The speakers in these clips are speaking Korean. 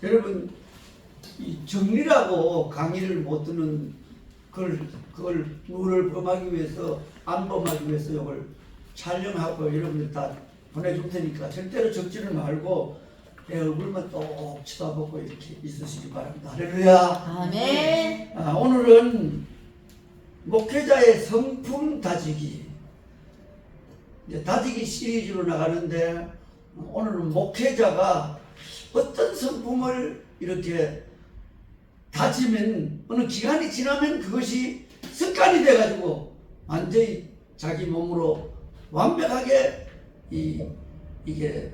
여러분 이 정리라고 강의를 못 듣는 그걸 룰을 범하기 위해서 안 범하기 위해서 이걸 촬영하고 여러분들 다 보내줄 테니까 절대로 적지를 말고 내 얼굴만 똑 쳐다보고 이렇게 있으시기 바랍니다. 할렐루야. 아멘. 오늘은 목회자의 성품 다지기, 이제 다지기 시리즈로 나가는데 오늘은 목회자가 어떤 성품을 이렇게 다지면 어느 기간이 지나면 그것이 습관이 돼가지고 완전히 자기 몸으로 완벽하게 이게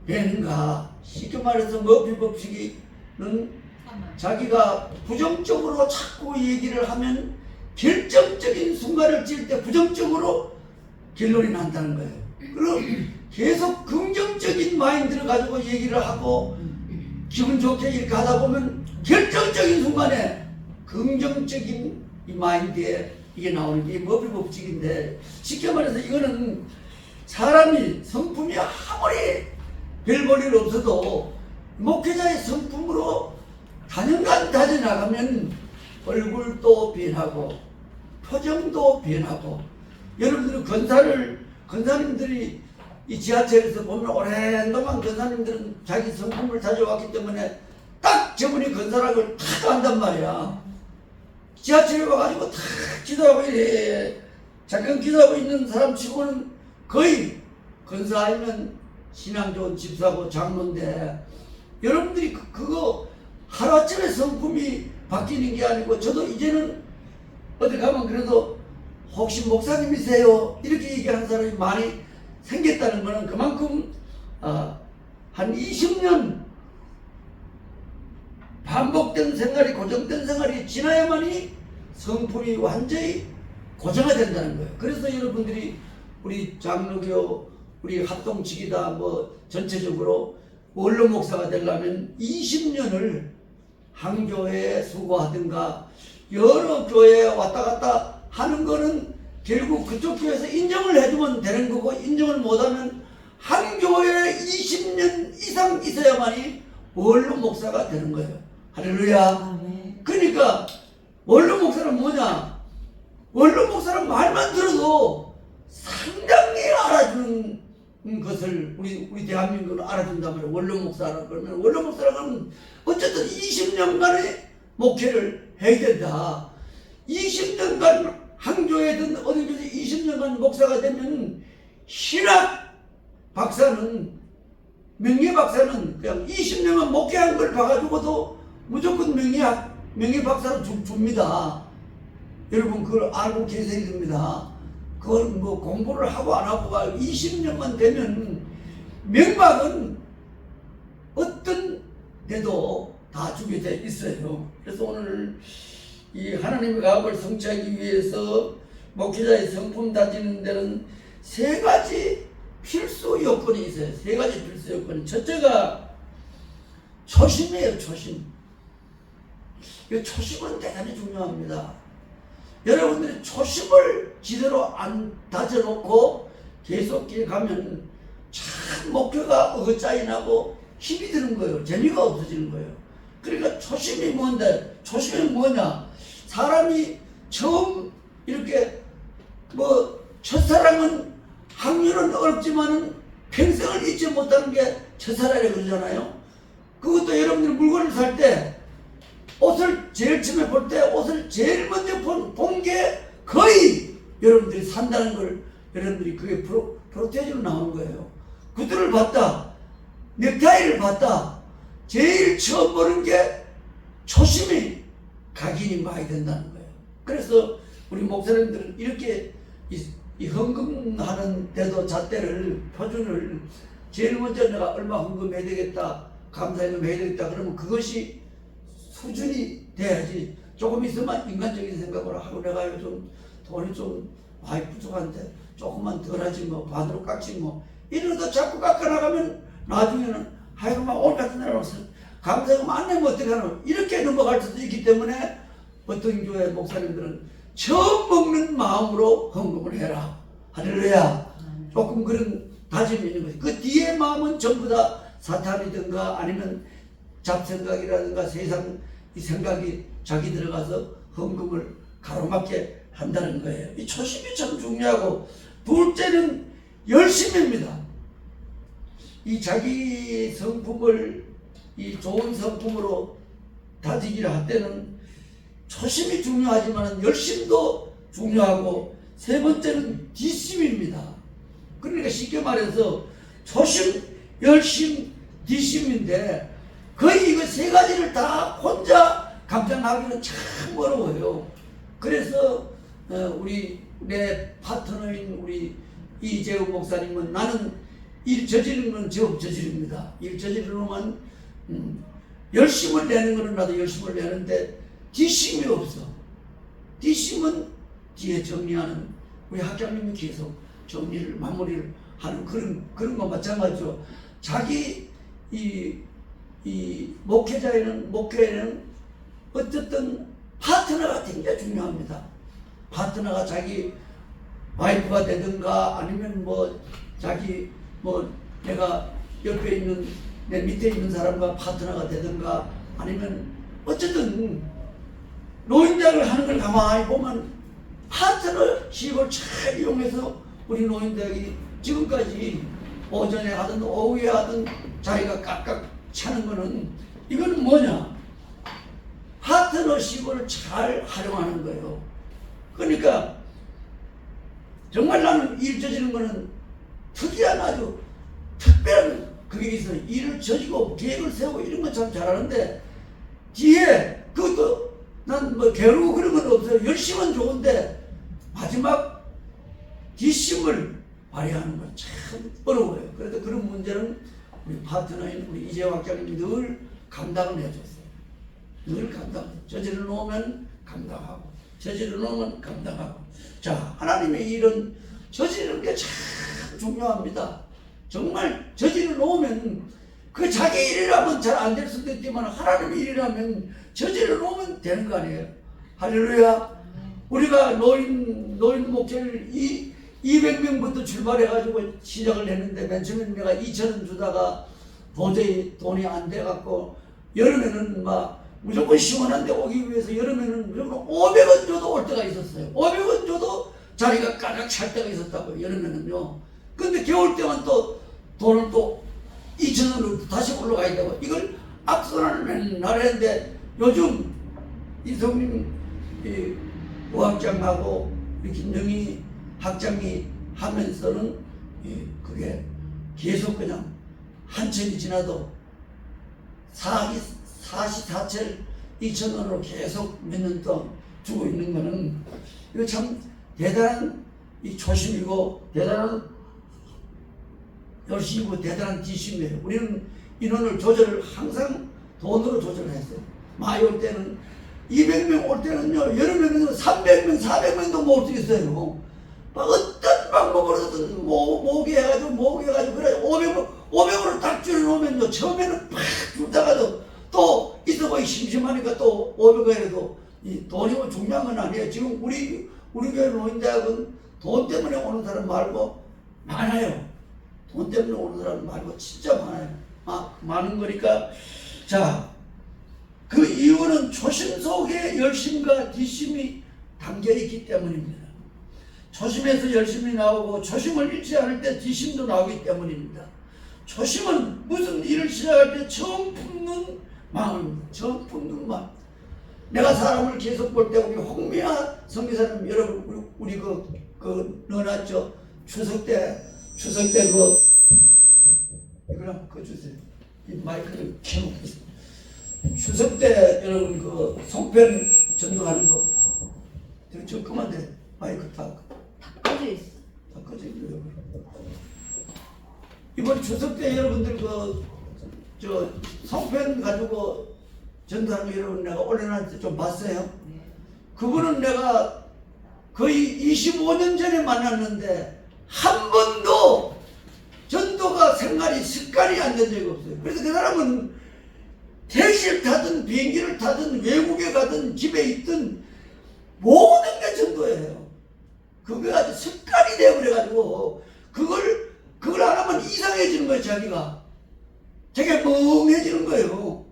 되는가. 쉽게 말해서 머피 법칙은 자기가 부정적으로 자꾸 얘기를 하면 결정적인 순간을 찔 때 부정적으로 결론이 난다는 거예요. 그럼 계속 긍정적인 마인드를 가지고 얘기를 하고 기분 좋게 이렇게 하다 보면 결정적인 순간에 긍정적인 이 마인드에 이게 나오는 게 머피 법칙인데, 쉽게 말해서 이거는 사람이 성품이 아무리 별 볼 일 없어도 목회자의 성품으로 단연간 다져나가면 얼굴도 변하고 표정도 변하고, 여러분들은 권사님들이 이 지하철에서 보면 오랜 동안 권사님들은 자기 성품을 다져왔기 때문에 딱 저분이 권사라고 탁 안단 말이야. 지하철에 와가지고 탁 기도하고 이래 잠깐 기도하고 있는 사람 치고는 거의 권사 아니면 신앙 좋은 집사고 장로인데, 여러분들이 그거 하루아침에 성품이 바뀌는 게 아니고, 저도 이제는 어디 가면 그래도 혹시 목사님이세요? 이렇게 얘기하는 사람이 많이 생겼다는 거는 그만큼 한 20년 반복된 생활이, 고정된 생활이 지나야만이 성품이 완전히 고정화된다는 거예요. 그래서 여러분들이 우리 장로교, 우리 합동직이다 뭐 전체적으로 원로 목사가 되려면 20년을 한 교회에 수고하든가 여러 교회에 왔다 갔다 하는 거는 결국 그쪽 교회에서 인정을 해주면 되는 거고, 인정을 못하면 한 교회에 20년 이상 있어야만이 원로 목사가 되는 거예요. 할렐루야. 그러니까 원로 목사는 뭐냐? 원로 목사는 말만 들어도 상당히 알아주는 것을 우리 대한민국은 알아준단 말이에요. 원로 목사라 그러면, 원로 목사라고 하면 어쨌든 20년간의 목회를 해야 된다. 20년간 한 교회든 어디 교회 20년간 목사가 되면 신학 박사는, 명예 박사는 그냥 20년간 목회한 걸 봐가지고도 무조건 명예 박사로 줍니다. 여러분 그걸 알고 계셔야 됩니다. 그걸 뭐 공부를 하고 안 하고가 20년만 되면 명박은 어떤 데도 다 주게 돼 있어요. 그래서 오늘 이 하나님의 가업을 성취하기 위해서 목회자의 성품 다지는 데는 세 가지 필수 요건이 있어요. 세 가지 필수 요건. 첫째가 초심이에요. 초심. 이 초심은 대단히 중요합니다. 여러분들이 초심을 제대로 안 다져놓고 계속 가면 참 목표가 어긋자이 나고 힘이 드는 거예요. 재미가 없어지는 거예요. 그러니까 초심이 뭔데? 초심이 뭐냐? 사람이 처음 이렇게 뭐 첫사랑은 확률은 어렵지만은 평생을 잊지 못하는 게 첫사랑이라고 그러잖아요. 그것도 여러분들이 물건을 살 때 옷을 제일 처음에 볼 때 옷을 제일 먼저 본 게 거의 여러분들이 산다는 걸, 여러분들이 그게 프로테이지로 나오는 거예요. 구두를 봤다, 넥타이를 봤다, 제일 처음 보는 게 초심이 각인이 많이 된다는 거예요. 그래서 우리 목사님들은 이렇게 이 헌금하는 데도 잣대를, 표준을 제일 먼저 내가 얼마 헌금해야 되겠다, 감사헌금 해야 되겠다 그러면 그것이 수준이 돼야지. 조금 있으면 인간적인 생각으로 하고 내가 요즘 돈이 좀 많이 부족한데 조금만 덜 하지 뭐, 반으로 깎지 뭐, 이러다 자꾸 깎아나가면 나중에는 하여간 오늘 같은 날 와서 감사헌금 안 내면 어떡하나 이렇게 넘어갈 수도 있기 때문에 어떤 교회 목사님들은 처음 먹는 마음으로 헌금을 해라. 할렐루야. 조금 그런 다짐이 있는 거지. 그 뒤에 마음은 전부 다 사탄이든가 아니면 잡생각이라든가 세상 이 생각이 자기 들어가서 헌금을 가로막게 한다는 거예요. 이 초심이 참 중요하고, 둘째는 열심입니다. 이 자기 성품을 이 좋은 성품으로 다지기를 할 때는 초심이 중요하지만 열심도 중요하고, 세 번째는 뒷심입니다. 그러니까 쉽게 말해서 초심, 열심, 뒷심인데 거의 이거 세 가지를 다 혼자 감당하기는 참 어려워요. 그래서 내 파트너인 우리 이재우 목사님은, 나는 일 저지르는 건 제법 저지릅니다. 일 저지르면 열심을 내는 거는 나도 열심을 내는데 뒷심이 없어. 뒷심은 뒤에 정리하는 우리 학장님이 계속 정리를 마무리를 하는 그런 거 마찬가지죠. 자기 이 목회에는 어쨌든 파트너가 굉장히 중요합니다. 파트너가 자기 와이프가 되든가 아니면 뭐 자기 뭐 내가 옆에 있는 내 밑에 있는 사람과 파트너가 되든가 아니면 어쨌든 노인대학을 하는 걸 가만히 보면 파트너십을 잘 이용해서 우리 노인대학이 지금까지 오전에 하든 오후에 하든 자리가 깍깍 차는 거는, 이거는 뭐냐? 파트너십을 잘 활용하는 거예요. 그러니까 정말 나는 일 저지른 거는 특이한 아주 특별한 그게 있어요. 일을 저지고 계획을 세우고 이런 건 참 잘하는데 뒤에 그것도 난 뭐 게으르고 그런 건 없어요. 열심은 좋은데 마지막 뒷심을 발휘하는 건 참 어려워요. 그래서 그런 문제는 우리 파트너인 우리 이재호 학장님이 늘 감당을 해줬어요. 늘 감당. 저지를 놓으면 감당하고, 저지를 놓으면 감당하고. 자, 하나님의 일은 저지르는 게 참 중요합니다. 정말 저지를 놓으면 그 자기 일이라면 잘 안 될 수도 있지만 하나님의 일이라면 저지를 놓으면 되는 거 아니에요. 할렐루야. 우리가 노인 목회를 200명부터 출발해가지고 시작을 했는데, 맨 처음에 내가 2,000원 주다가 도저히 돈이 안 돼갖고, 여름에는 막 무조건 시원한데 오기 위해서 여름에는 무조건 500원 줘도 올 때가 있었어요. 500원 줘도 자리가 가득 찰 때가 있었다고요, 여름에는요. 근데 겨울 때만 또 돈을 또 2,000원으로 다시 올라가야 되고, 이걸 악순환을 맨날 했는데, 요즘 이성님 부학장하고 김영희 학장이 하면서는 그게 계속 그냥 한철이 지나도 44철 2,000원으로 계속 몇 년 동안 주고 있는 거는, 이거 참 대단한 이 초심이고 대단한 열심이고 대단한 뒷심이에요. 우리는 인원을 조절을 항상 돈으로 조절했어요. 많이 올 때는 200명 올 때는요, 여름에는 300명, 400명도 모을 수 있어요. 막 어떤 방법으로든 모으게 해가지고 그래 500으로 딱 줄여놓으면요, 처음에는 팍 줄다가도 또 있어 보이 심심하니까 또 500원에도 이 돈이 중요한 건 아니에요. 지금 우리 교회 노인대학은 돈 때문에 오는 사람 말고 많아요. 돈 때문에 오는 사람 말고 진짜 많아요. 많은 거니까. 자, 그 이유는 초심 속에 열심과 뒷심이 담겨 있기 때문입니다. 초심에서 열심이 나오고 초심을 잃지 않을 때 뒷심도 나오기 때문입니다. 초심은 무슨 일을 시작할 때 처음 품는 마음입니다. 처음 품는 마음. 내가 사람을 계속 볼 때 우리 홍미아 선교사님 여러분 우리 그 넣어놨죠. 추석 때 이거랑 그거 주세요. 이 마이크를 켜놓고 있어요. 추석 때 여러분 그 송편 전도하는 거 저 그만 돼. 마이크 다 꺼져 있어. 다 꺼져 있어요. 이번 추석 때 여러분들 저 송편 가지고 전도하는 거 여러분 내가 올려놨을 때 좀 봤어요. 네. 그분은 내가 거의 25년 전에 만났는데 한 번도 전도가 생활이 습관이 안 된 적이 없어요. 그래서 그 사람은 택시를 타든 비행기를 타든 외국에 가든 집에 있든 모든 게 전도예요. 그게 아주 습관이 되어버려가지고 그걸 안 하면 이상해지는 거예요. 자기가 멍해지는 거예요.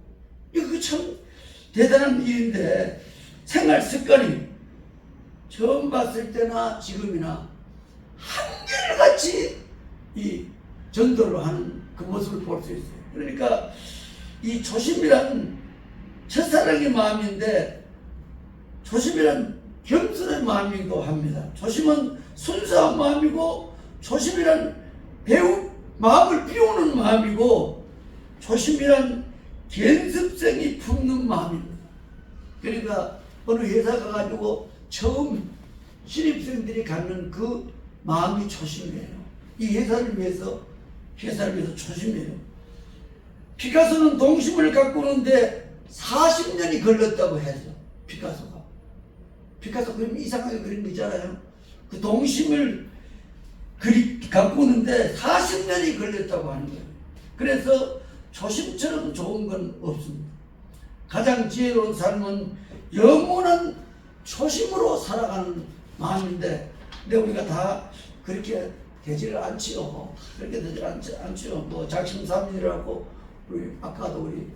대단한 일인데 생활 습관이 처음 봤을 때나 지금이나 한결같이 이 전도를 하는 그 모습을 볼 수 있어요. 그러니까 이 조심이란 첫사랑의 마음인데 조심이란 겸손의 마음이기도 합니다. 조심은 순수한 마음이고 조심이란 마음을 비우는 마음이고 조심이란 견습성이 품는 마음입니다. 그러니까 어느 회사 가가지고 처음 신입생들이 갖는 그 마음이 조심이에요. 이 회사를 위해서 조심이에요. 피카소는 동심을 가꾸는데 40년이 걸렸다고 해서 피카소 그림 이상하게 그린 거 있잖아요. 그 동심을 가꾸는데 40년이 걸렸다고 하는 거예요. 그래서 조심처럼 좋은 건 없습니다. 가장 지혜로운 삶은 영원한 초심으로 살아가는 마음인데, 근데 우리가 다 그렇게 되지를 않지요. 그렇게 되지 않지요. 뭐 작심삼일이라고 우리 아까도 우리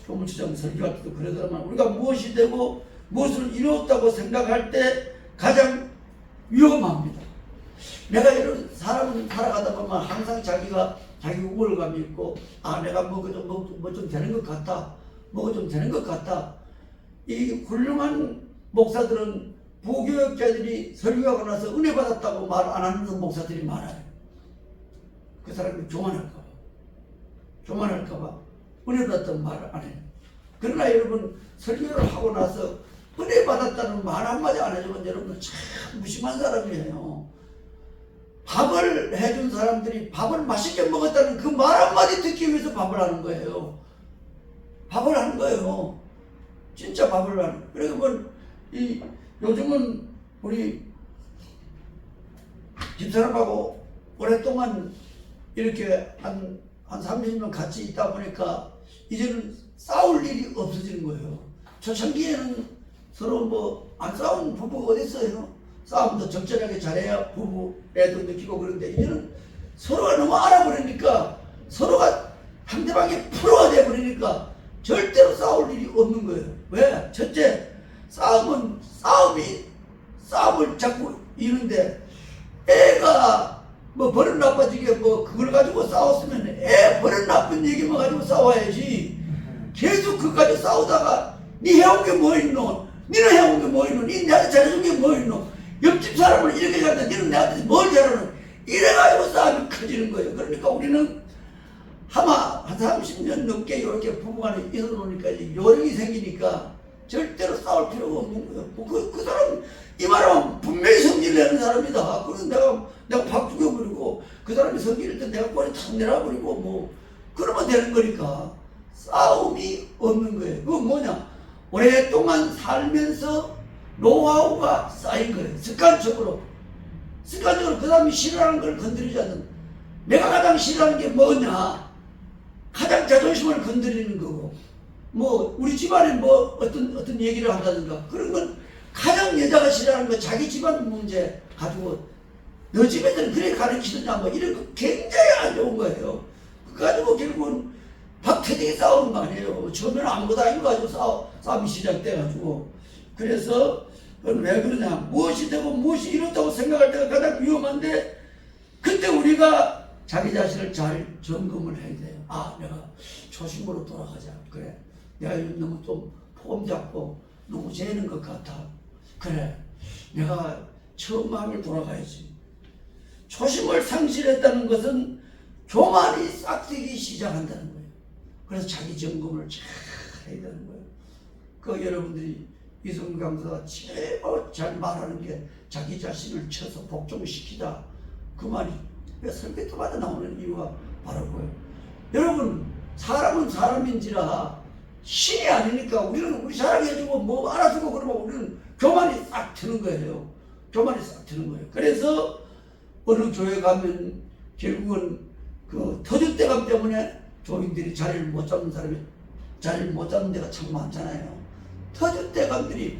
교무처장 설교할 때도 그러더라만, 우리가 무엇이 되고 무엇을 이루었다고 생각할 때 가장 위험합니다. 내가 이런 사람은 살아가다 보면 항상 자기 우월감이 있고, 내가 뭐 좀 되는 것 같다. 뭐가 좀 되는 것 같다. 이 훌륭한 목사들은 부교역자들이 설교하고 나서 은혜 받았다고 말 안 하는 목사들이 많아요. 그 사람이 교만할까봐 은혜 받았다고 말 안 해요. 그러나 여러분, 설교를 하고 나서 은혜 받았다는 말 한마디 안 해주면 여러분 참 무심한 사람이에요. 밥을 해준 사람들이 밥을 맛있게 먹었다는 그 말 한마디 듣기 위해서 밥을 하는 거예요. 진짜 밥을 하는. 그리고 요즘은 우리 집사람하고 오랫동안 이렇게 한 30년 같이 있다 보니까 이제는 싸울 일이 없어지는 거예요. 초창기에는 서로 뭐 안 싸우는 부부가 어디 있어요? 싸움도 적절하게 잘해야 부부 애도 느끼고. 그런데 이제는 서로가 너무 알아버리니까, 서로가 상대방이 프로가 돼버리니까 절대로 싸울 일이 없는 거예요. 왜? 첫째, 싸움을 자꾸 이는데, 애가 뭐 버릇 나빠지게 뭐 그걸 가지고 싸웠으면 애 버릇 나쁜 얘기만 가지고 싸워야지. 계속 그거 가지고 싸우다가 니 해온 게 뭐 있노? 니는 해온 게 뭐 있노? 니 나한테 잘해준 게 뭐 있노? 옆집 사람을 이렇게 잘하는데 니는 나한테 뭘 잘하노? 이래가지고 싸움이 커지는 거예요. 그러니까 우리는 아마 한 30년 넘게 이렇게 부부간에 있어 놓으니까 요령이 생기니까 절대로 싸울 필요가 없는 거예요. 그 사람 이 말하면 분명히 성질 내는 사람이다. 그래서 내가 팍 죽여버리고, 그 사람이 성질일 때 내가 꼬리 탁 내려버리고 뭐 그러면 되는 거니까 싸움이 없는 거예요. 그건 뭐냐? 오랫동안 살면서 노하우가 쌓인 거예요. 습관적으로 그 사람이 싫어하는 걸 건드리지 않는. 내가 가장 싫어하는 게 뭐냐? 가장 자존심을 건드리는 거고, 뭐 우리 집안에 뭐 어떤 얘기를 한다든가, 그런 건 가장 여자가 싫어하는 거, 자기 집안 문제 가지고 너 집에서는 그래 가르치느냐 뭐 이런 거 굉장히 안 좋은 거예요. 그거 가지고 결국은 박태정이 싸우는 거 아니에요. 처음에는 아무것도 아닌 거 가지고 싸움이 시작돼가지고. 그래서 그건 왜 그러냐? 무엇이 되고 무엇이 이렇다고 생각할 때가 가장 위험한데, 그때 우리가 자기 자신을 잘 점검을 해야 돼요. 내가 초심으로 돌아가자. 그래, 내가 너무 좀 폼 잡고 너무 재는 것 같아. 그래, 내가 처음 마음을 돌아가야지. 초심을 상실했다는 것은 교만이 싹트기 시작한다는 거예요. 그래서 자기 점검을 잘 해야 되는 거예요. 여러분들이 이승훈 강사가 제일 잘 말하는 게 자기 자신을 쳐서 복종시키자. 그 말이 왜 설교 때마다 나오는 이유가 바로 그거예요. 여러분, 사람은 사람인지라 신이 아니니까 우리 사랑해주고 뭐 알아주고 그러면 우리는 교만이 싹 트는 거예요. 그래서 어느 교회 가면 결국은 그 터줏대감 때문에 교인들이 자리를 못 잡는 데가 참 많잖아요. 터줏대감들이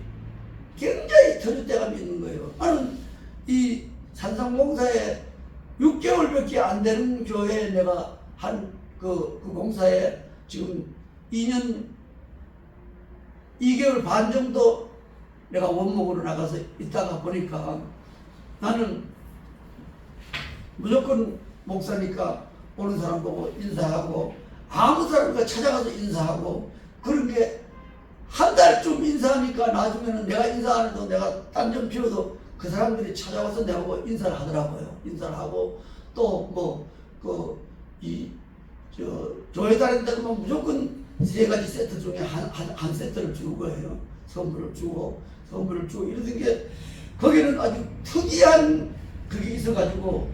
굉장히 터줏대감이 있는 거예요. 나는 이 산상공사에 6개월밖에 안 되는 교회에 내가 한 그 공사에 지금 2년 2개월 반 정도 내가 원목으로 나가서 있다가 보니까 나는 무조건 목사니까 오는 사람 보고 인사하고 아무 사람과 찾아가서 인사하고 그런 게 한 달쯤 인사하니까 나중에는 내가 인사 안 해도 내가 딴 점 피워도 그 사람들이 찾아와서 내보고 인사를 하더라고요. 인사를 하고 또 교회 다닌다 그러면 무조건 3가지 세트 중에 한 세트를 주는 거예요. 선물을 주고 이러던 게 거기는 아주 특이한 그게 있어가지고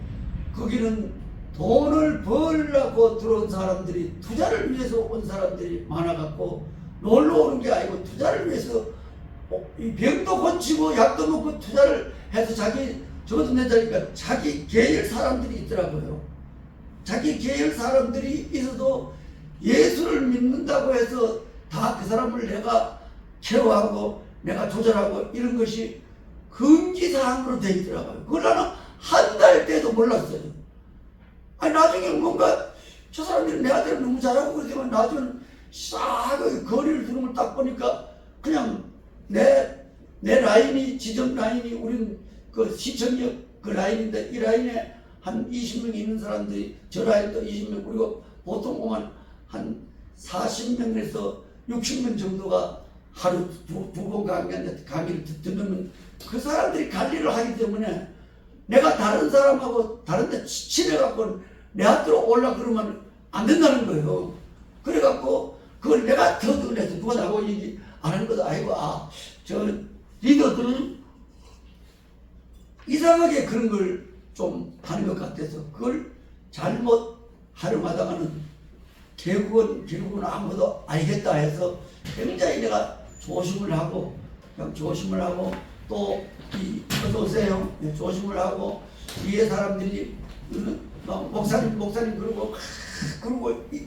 거기는 돈을 벌려고 들어온 사람들이 투자를 위해서 온 사람들이 많아갖고 놀러 오는 게 아니고 투자를 위해서 이 병도 고치고 약도 먹고 투자를 해서 자기 저것도 낸다니까 자기 계열 사람들이 있더라고요. 자기 계열 사람들이 있어도 예수를 믿는다고 해서 다 그 사람을 내가 케어하고 내가 조절하고 이런 것이 금기사항으로 되어 있더라고요. 그걸 나는 한 달 때도 몰랐어요. 아니 나중에 뭔가 저 사람들이 내 아들을 너무 잘하고 그러지만 나중에 싹 거리를 두는 걸 딱 보니까 그냥 내 라인이 지점 라인이 우린 그 시청역 그 라인인데 이 라인에 한 20명 있는 사람들이 저 라인도 20명 그리고 보통 오면 한 40명에서 60명 정도가 하루 두 번 강의를 듣는 그 사람들이 관리를 하기 때문에 내가 다른 사람하고 다른 데 친해갖고 내 앞으로 올라 그러면 안 된다는 거예요. 그래갖고 그걸 내가 더 늘려서 누가 나하고 얘기 안 하는 것도 아니고 저 리더들은 이상하게 그런 걸 좀 하는 것 같아서 그걸 잘못 활용하다가는 결국은 아무도 알겠다 해서 굉장히 내가 조심을 하고 또 어서 오세요 조심을 하고 뒤에 사람들이 목사님 그러고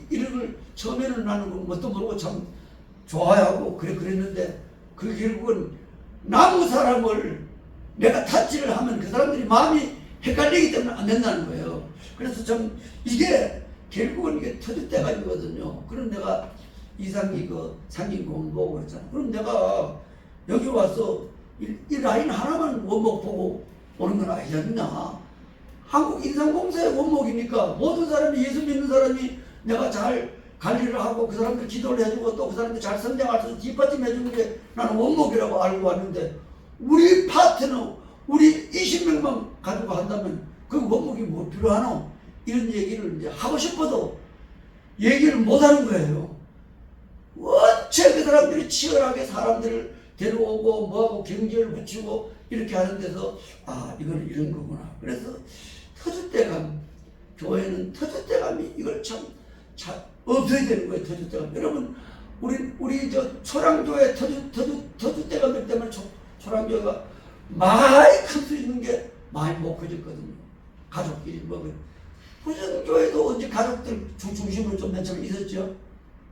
이런 걸 처음에는 나는 뭣도 모르고 참 좋아하고 그랬는데 그 결국은 남의 사람을 내가 타치를 하면 그 사람들이 마음이 헷갈리기 때문에 안 된다는 거예요. 그래서 좀 이게 결국은 이게 터줏대감이거든요. 그럼 내가 이상기 상기 공부하고 그랬잖아. 그럼 내가 여기 와서 이 라인 하나만 원목 보고 오는 건 아니지 않나. 한국 인상공사의 원목이니까 모든 사람이 예수 믿는 사람이 내가 잘 관리를 하고 그 사람들 기도를 해주고 또 그 사람들 잘 성장할 수 있는 뒷받침 해주는 게 나는 원목이라고 알고 왔는데 우리 파트너 우리 20명만 가지고 한다면 그 원목이 뭐 필요하노? 이런 얘기를 이제 하고 싶어도 얘기를 못 하는 거예요. 원체 그 사람들이 치열하게 사람들을 데려오고 뭐하고 경제를 붙이고 이렇게 하는 데서 이건 이런 거구나. 그래서 터줏대감, 교회는 터줏대감이 이걸 참 없어야 되는 거예요. 터줏대감. 여러분 우리 저 초랑교회 터줏대감들 때문에 초랑교회가 많이 클 수 있는 게 많이 못 커졌거든요. 가족끼리 부전교회도 언제 가족들 중심으로 좀 맨 처음에 있었죠.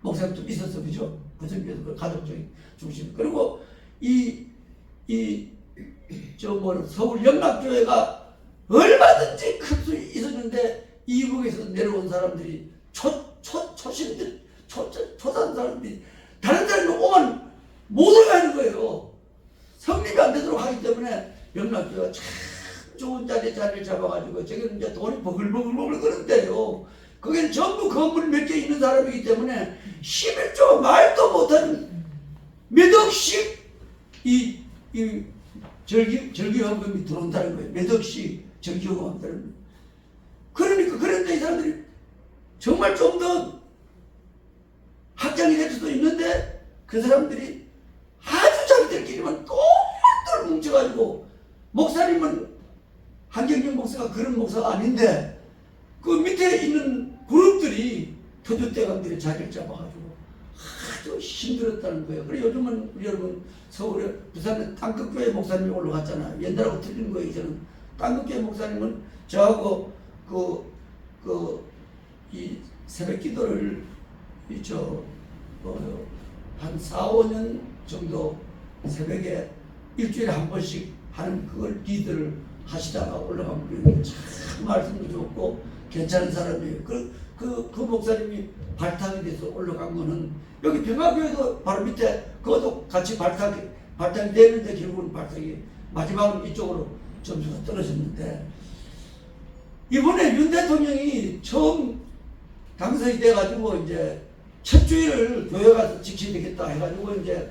목사님 좀 있었어, 그죠? 부전교회도 가족적인 중심. 그리고 서울 영락교회가 얼마든지 클 수 있었는데 이북에서 내려온 사람들이 초신들, 초산 사람들이 다른 데는 오면 못 오게 하는 거예요. 성립이 안 되도록 하기 때문에 영락교회가 참 좋은 자리를 잡아가지고 저기는 이제 돈이 버글버글 그런데요. 거기는 전부 건물 몇 개 있는 사람이기 때문에 11조 말도 못하는 몇 억씩 이 절기헌금이 들어온다는 거예요. 몇 억씩 절기헌금 한다는 거예요. 그러니까 그런데 이 사람들이 정말 좀 더 확장이 될 수도 있는데 그 사람들이 아주 자기들끼리만 똘똘 뭉쳐가지고 목사님은 한경경 목사가 그런 목사가 아닌데 그 밑에 있는 그룹들이 터줏대감들이 자리를 잡아가지고 아주 힘들었다는 거예요. 그래 요즘은 우리 여러분 서울에 부산에 땅끝교회 목사님이 올라갔잖아요. 옛날하고 틀린 거예요. 이제는 땅끝교회 목사님은 저하고 이 새벽 기도를 한 4, 5년 정도 새벽에 일주일에 한 번씩 하는 그걸 리드를 하시다가 올라가면 참 말씀도 좋고 괜찮은 사람이에요. 그 목사님이 발탁이 돼서 올라간 거는 여기 평화교회도 바로 밑에 그것도 같이 발탁이 되는데 결국은 발탁이 마지막은 이쪽으로 점수가 떨어졌는데 이번에 윤 대통령이 처음 당선이 돼가지고 이제 첫 주일을 교회 가서 지켜야 되겠다 해가지고 이제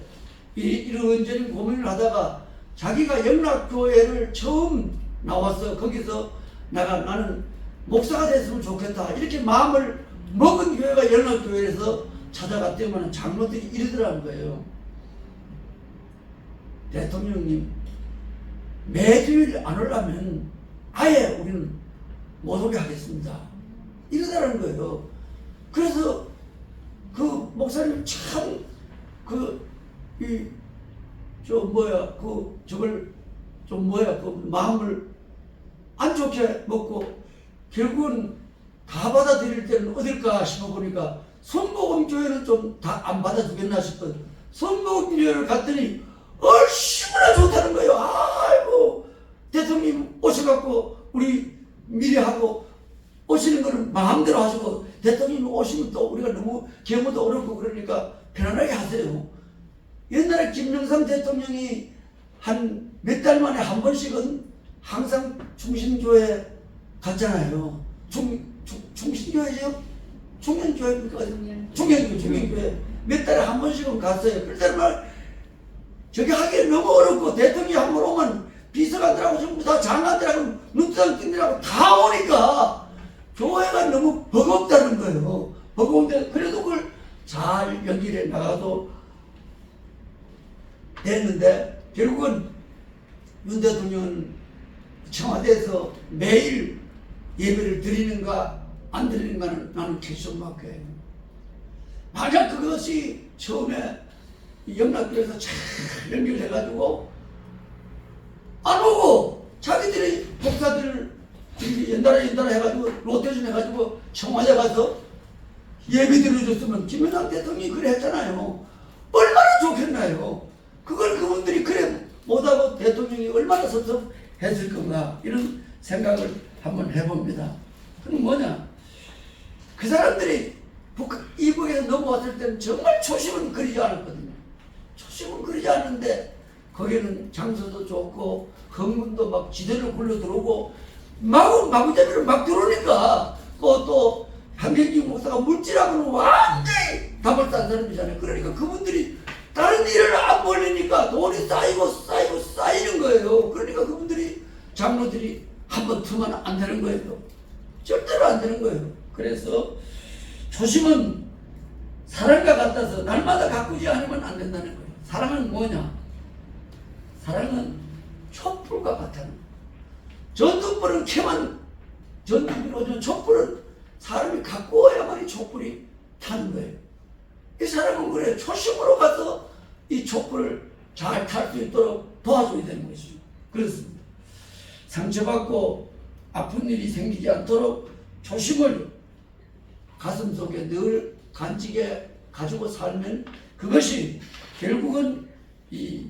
이런저런 고민을 하다가 자기가 영락교회를 처음 나와서 거기서 나는 목사가 됐으면 좋겠다 이렇게 마음을 먹은 교회가 영락교회에서 찾아갔더니만 장로들이 이러더라는 거예요. 대통령님 매주일 안 오려면 아예 우리는 못 오게 하겠습니다. 이러더라는 거예요. 그래서 그 목사님 참 마음을 안 좋게 먹고 결국은 다 받아들일 때는 어딜까 싶어 보니까 손보금교회는 좀 다 안 받아주겠나 싶거든. 손보금교회를 갔더니 얼마나 좋다는 거예요. 아이고 대통령 오셔갖고 우리 미리 하고 오시는 거는 마음대로 하시고 대통령이 오시면 또 우리가 너무 경우도 어렵고 그러니까 편안하게 하세요. 옛날에 김영삼 대통령이 한 몇 달 만에 한 번씩은 항상 충신교회 갔잖아요. 충신교회죠? 충현교회입니까? 충현교회 몇 달에 한 번씩은 갔어요. 그럴 말 저기 하기 너무 어렵고 대통령이 한 번 오면 비서관들하고 전부 다 장관들하고 눈두덩이들하고 다 오니까 교회가 너무 버겁다는 거예요. 버거운데 그래도 그걸 잘 연기해 나가도 됐는데 결국은 윤 대통령은 청와대에서 매일 예배를 드리는가 안 드리는가는 나는 결정밖에. 만약 그것이 처음에 영락교에서 잘 연결해가지고 안 오고 자기들이 목사들을 연달아 해가지고 로테이션 해가지고 청와대 가서 예배 드려줬으면 김영삼 대통령이 그래 했잖아요. 얼마나 좋겠나요. 그걸 그분들이 그래 못하고 대통령이 얼마나 섭섭했을 건가 이런 생각을 한번 해봅니다. 그럼 뭐냐, 그 사람들이 이북에서 넘어왔을 때는 정말 초심은 그리지 않았거든요. 초심은 그리지 않는데 거기는 장소도 좋고 헌금도 막 지대로 굴러 들어오고 마구잡이로 막 들어오니까 또 한경진 목사가 물질하고는 완전히 답을 딴 사람이잖아요. 그러니까 그분들이 다른 일을 안 벌리니까 돈이 쌓이는 거예요. 그러니까 그분들이 장로들이 한번 투면 안 되는 거예요. 절대로 안 되는 거예요. 그래서 초심은 사랑과 같아서 날마다 가꾸지 않으면 안 된다는 거예요. 사랑은 뭐냐? 사랑은 촛불과 같다는 거예요. 전등불은 켜만 전등불이 오면 촛불은 사람이 가꾸어야만이 촛불이 타는 거예요. 이 사람은 그래 초심으로 가서 이 촛불을 잘 탈 수 있도록 도와줘야 되는 것이죠. 그렇습니다. 상처받고 아픈 일이 생기지 않도록 초심을 가슴 속에 늘 간직해 가지고 살면 그것이 결국은 이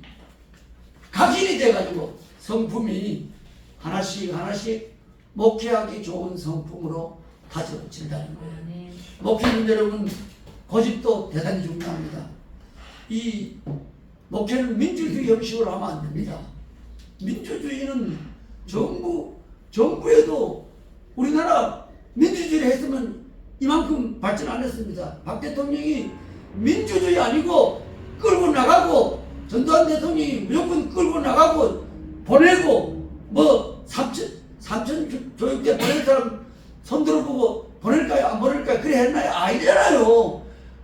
각인이 돼가지고 성품이 하나씩 목회하기 좋은 성품으로 다져진다는 거예요. 목회는 여러분 고집도 대단히 중요합니다. 이 목회는 민주주의 형식으로 하면 안 됩니다. 민주주의는 정부에도 우리나라 민주주의를 했으면 이만큼 발전 안 했습니다. 박 대통령이 민주주의 아니고 끌고 나가고 전두환 대통령이 무조건 끌고 나가고 보내고 뭐 삼천 교육대 보낼 사람 손들어보고 보낼까요 안 보낼까요 그래 했나요? 아니잖아요.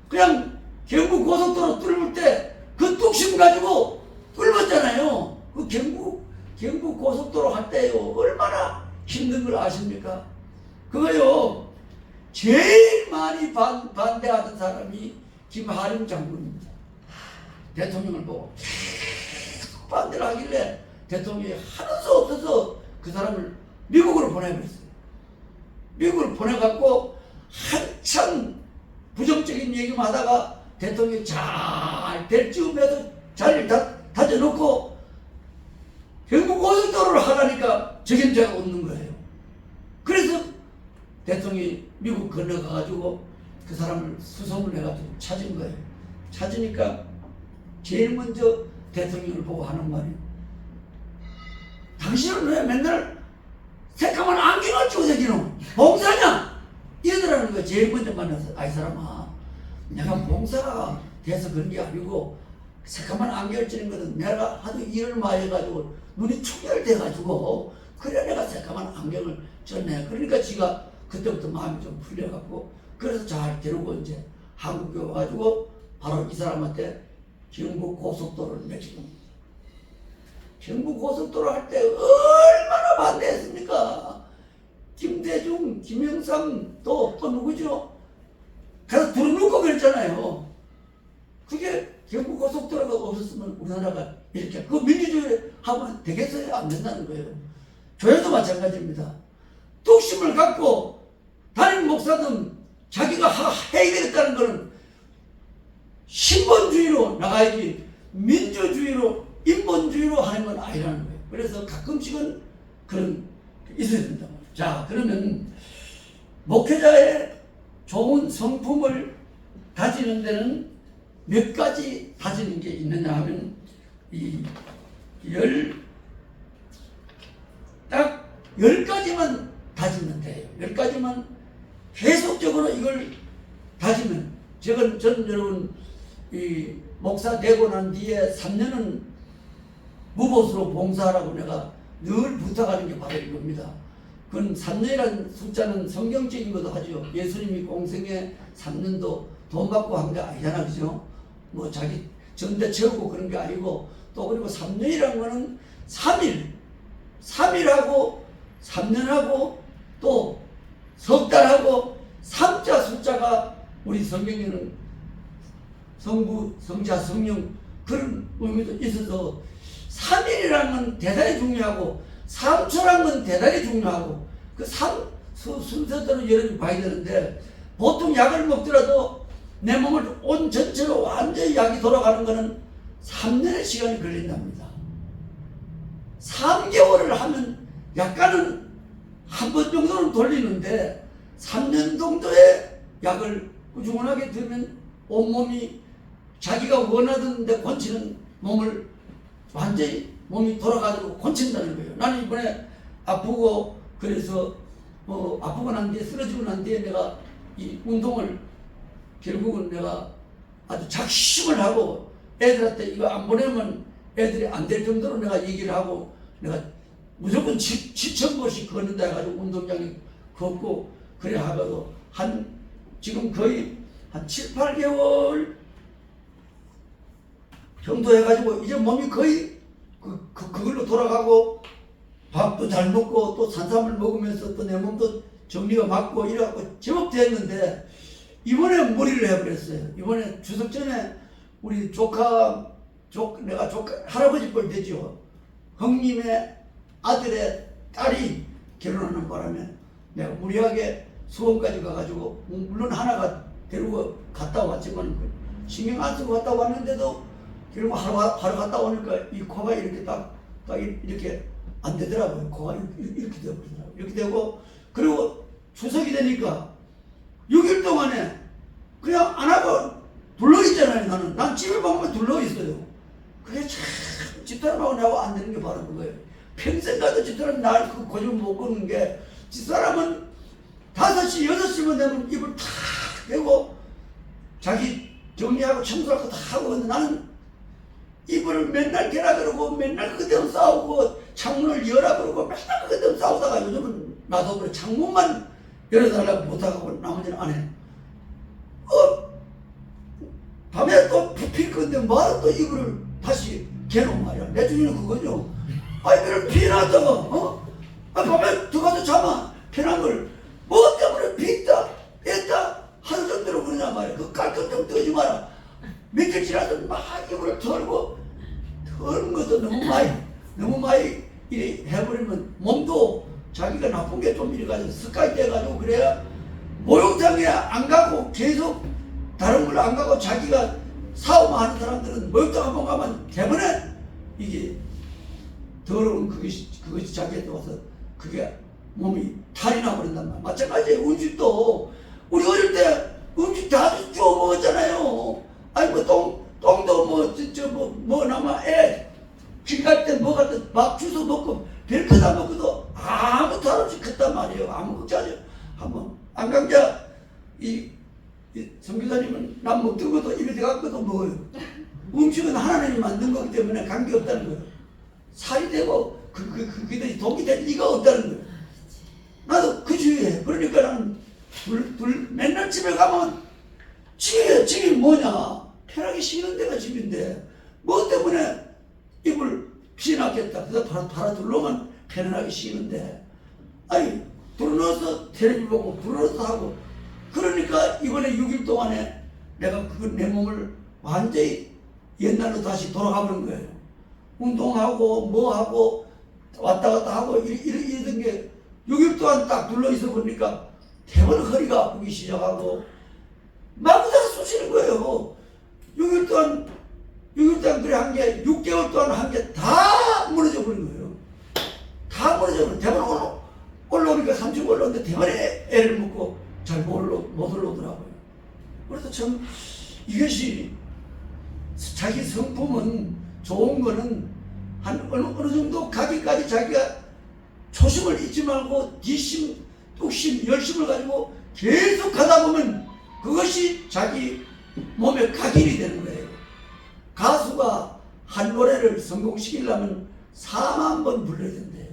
그냥 경부 고속도로 뚫을 때 그 뚝심 가지고 뚫었잖아요. 그 경부 고속도로 할 때요 얼마나 힘든 걸 아십니까? 그거요 제일 많이 반대하던 사람이 김하림 장군입니다. 대통령을 보고 계속 반대를 하길래 대통령이 하는 수 없어서 그 사람을 미국으로 보내버렸어요. 미국을 보내갖고 한참 부정적인 얘기만 하다가 대통령이 잘 될 즈음에도 자리를 다져놓고 결국 고속도로를 하라니까 적임자가 없는 거예요. 그래서 대통령이 미국 건너가가지고 그 사람을 수소문 해가지고 찾은 거예요. 찾으니까 제일 먼저 대통령을 보고 하는 말이, 당신은 왜 맨날 새까만 안경을 끼고 다니노? 봉사냐? 이러더라는 거예요. 제일 먼저 만나서. 아이 사람아, 내가 봉사가 돼서 그런 게 아니고 새까만 안경을 끼는 거는 내가 하도 일을 많이 해가지고 눈이 충혈돼가지고 그래 내가 새까만 안경을 쪘네. 그러니까 지가 그때부터 마음이 좀 풀려갖고 그래서 잘 데리고 이제 한국에 와가지고 바로 이 사람한테 경부 고속도로를 맺힌 겁니다. 경부 고속도로 할 때 얼마나 반대했습니까? 김대중, 김영삼 또 누구죠? 가서 두루놓고 그랬잖아요. 그게 경부 고속도로가 없었으면 우리나라가 이렇게 그 민주주의 하면 되겠어요? 안 된다는 거예요. 교회도 마찬가지입니다. 뚝심을 갖고 담임 목사든 자기가 해야 되겠다는 거는 신본주의로 나가야지 민주주의로 인본주의로 하는 건 아니라는 거예요. 그래서 가끔씩은 그런 있어야 된다. 자, 그러면 목회자의 좋은 성품을 다지는 데는 몇 가지 다지는 게 있느냐 하면 딱 10가지만 다지면 돼요. 10가지만 계속적으로 이걸 다지면, 저는 여러분 이 목사 되고 난 뒤에 3년은 무보수로 봉사하라고 내가 늘 부탁하는 게 바로 이겁니다. 그건 3년이라는 숫자는 성경적인 것도 하죠. 예수님이 공생에 3년도 돈 받고 한 게 아니잖아, 그죠? 뭐 자기 전대 채우고 그런 게 아니고, 또 그리고 3년이라는 거는 3일하고 3년하고 또 석 달하고 3자 숫자가 우리 성경에는 성부, 성자, 성령 그런 의미도 있어서 3일이라는 건 대단히 중요하고 3초라는 건 대단히 중요하고 그 순서대로 여러분이 봐야 되는데, 보통 약을 먹더라도 내 몸을 온 전체로 완전히 약이 돌아가는 거는 3년의 시간이 걸린답니다. 3개월을 하면 약간은 한 번 정도는 돌리는데 3년 정도의 약을 꾸준하게 들면 온몸이 자기가 원하던 데 권치는 몸을 완전히 몸이 돌아가지고 권친다는 거예요. 나는 이번에 아프고 그래서 아프고 난 뒤에 쓰러지고 난 뒤에 내가 이 운동을 결국은 내가 아주 작심을 하고 애들한테 이거 안 보내면 애들이 안 될 정도로 내가 얘기를 하고 내가 무조건 7,000보씩 걷는다 해가지고 운동장에 걷고 그래 하고도 지금 거의 한 7, 8개월 정도 해가지고 이제 몸이 거의 그걸로 돌아가고 밥도 잘 먹고 또 산삼을 먹으면서 또 내 몸도 정리가 맞고 이래갖고 제법 됐는데 이번에 무리를 해버렸어요. 이번에 추석 전에 우리 내가 조카 할아버지 뻘 되죠. 형님의 아들의 딸이 결혼하는 바람에 내가 무리하게 수원까지 가가지고 물론 하나가 데리고 갔다 왔지만 신경 안 쓰고 갔다 왔는데도 결국 하루 갔다 오니까 이 코가 이렇게 딱 이렇게 안 되더라고요. 코가 이렇게 되어버리더라고요. 이렇게 되고 그리고 추석이 되니까 6일 동안에 그냥 안 하고 둘러있잖아요. 난 집에 방만 둘러있어요. 그게 참 집사람하고 나하고 안 되는 게 바로 그거예요. 평생 가도 집사람 날 그 고집 못 걷는 게, 집사람은 5시, 6시면 되면 입을 탁 대고 자기 정리하고 청소하고 다 하고, 근데 나는 입을 맨날 개라 그러고 맨날 그대로 싸우고 창문을 열라 그러고 맨날 그대로 싸우다가 요즘은 나도 그래 창문만 열어달라고 못하고 나머지는 안 해. 밤에 또 부필 건데 뭐하러 또 이불을 다시 개놓은 말이야. 내 주인은 그거죠. 이거를 피해놨다가 밤에 들어가서 자마 피해난 걸 뭐 때문에 빗다 뺐다 하루 정도로 그러냐 말이야. 그 깔끔 좀 뜨지 마라. 며칠 지나서 막 이불을 털고 털은 것도 너무 많이 이래 해버리면 몸도 자기가 나쁜 게 좀 이래가지고 습관이 돼가지고 그래야 목욕탕에 안 가고 계속 다른 걸 안 가고 자기가 사업하는 사람들은 목욕탕 한번 가면 대번에 이게 더러운 그것이 자기한테 와서 그게 몸이 탈이 나버린단 말이야. 마찬가지예요. 음식도 우리 어릴 때 음식 다 주워 먹었잖아요. 아니 뭐 똥도 뭐 나마 길 갈 때 뭐 갖다 막 주워 먹고 별거 다 먹고도 아무 탈 없이 컸단 말이에요. 아무 걱정하지. 한번 안강자 이 선교사님은 남 먹던 것도 입에 들어간 것도 먹어요. 음식은 하나님이 만든 거기 때문에 관계없다는 거예요. 살이 되고 그게 독이 될 리가 없다는 거예요. 나도 그 주위에 그러니까 나는 맨날 집에 가면 집이 뭐냐 편하게 쉬는 데가 집인데 뭐 때문에 입을 피해놨겠다. 그래서 바로 둘러만 편안하게 쉬는데 아니 둘러넣어서 텔레비 보고 둘러넣어서 하고 그러니까 이번에 6일 동안에 내가 내 몸을 완전히 옛날로 다시 돌아가 버린 거예요. 운동하고 뭐하고 왔다 갔다 하고 이러던 게 6일 동안 딱 둘러 있어 보니까 대번 허리가 아프기 시작하고 마구 다 쑤시는 거예요. 6일 동안 그래 한 게 6개월 동안 한 게 다 무너져 버린 거예요. 다 무너져 버린 대번 올라오니까 3주 올라오는데 대번에 애를 먹고 잘 못 올라오더라고요. 그래서 참 이것이 자기 성품은 좋은 거는 한 어느 정도 가기까지 자기가 초심을 잊지 말고 뒷심, 뚝심, 열심을 가지고 계속 하다 보면 그것이 자기 몸의 각인이 되는 거예요. 가수가 한 노래를 성공시키려면 4만 번 불러야 된대요.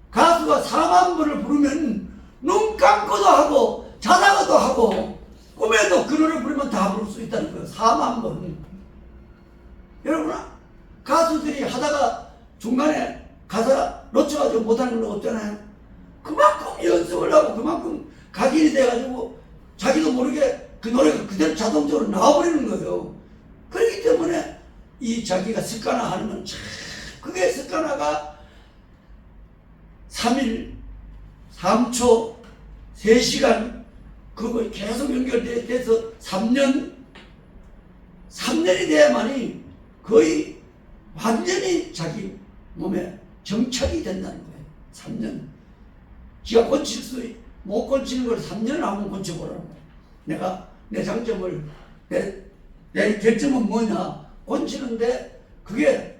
가수가 4만 번을 부르면 눈 감고도 하고 자다가도 하고 꿈에도 그 노래 부르면 다 부를 수 있다는 거예요. 4만 번. 여러분 가수들이 하다가 중간에 가사 놓쳐가지고 못하는 건 없잖아요. 그만큼 연습을 하고 그만큼 각인이 돼가지고 자기도 모르게 그 노래가 그대로 자동적으로 나와버리는 거예요. 그렇기 때문에 이 자기가 습관화하는 건 참 그게 습관화가 3일 3초 3시간 그거 계속 연결돼서 3년이 돼야만이 거의 완전히 자기 몸에 정착이 된다는 거예요. 3년. 지가 못 고치는 걸 3년을 한번 고쳐보라는 거예요. 내가 내 장점을, 내 결점은 뭐냐? 고치는데 그게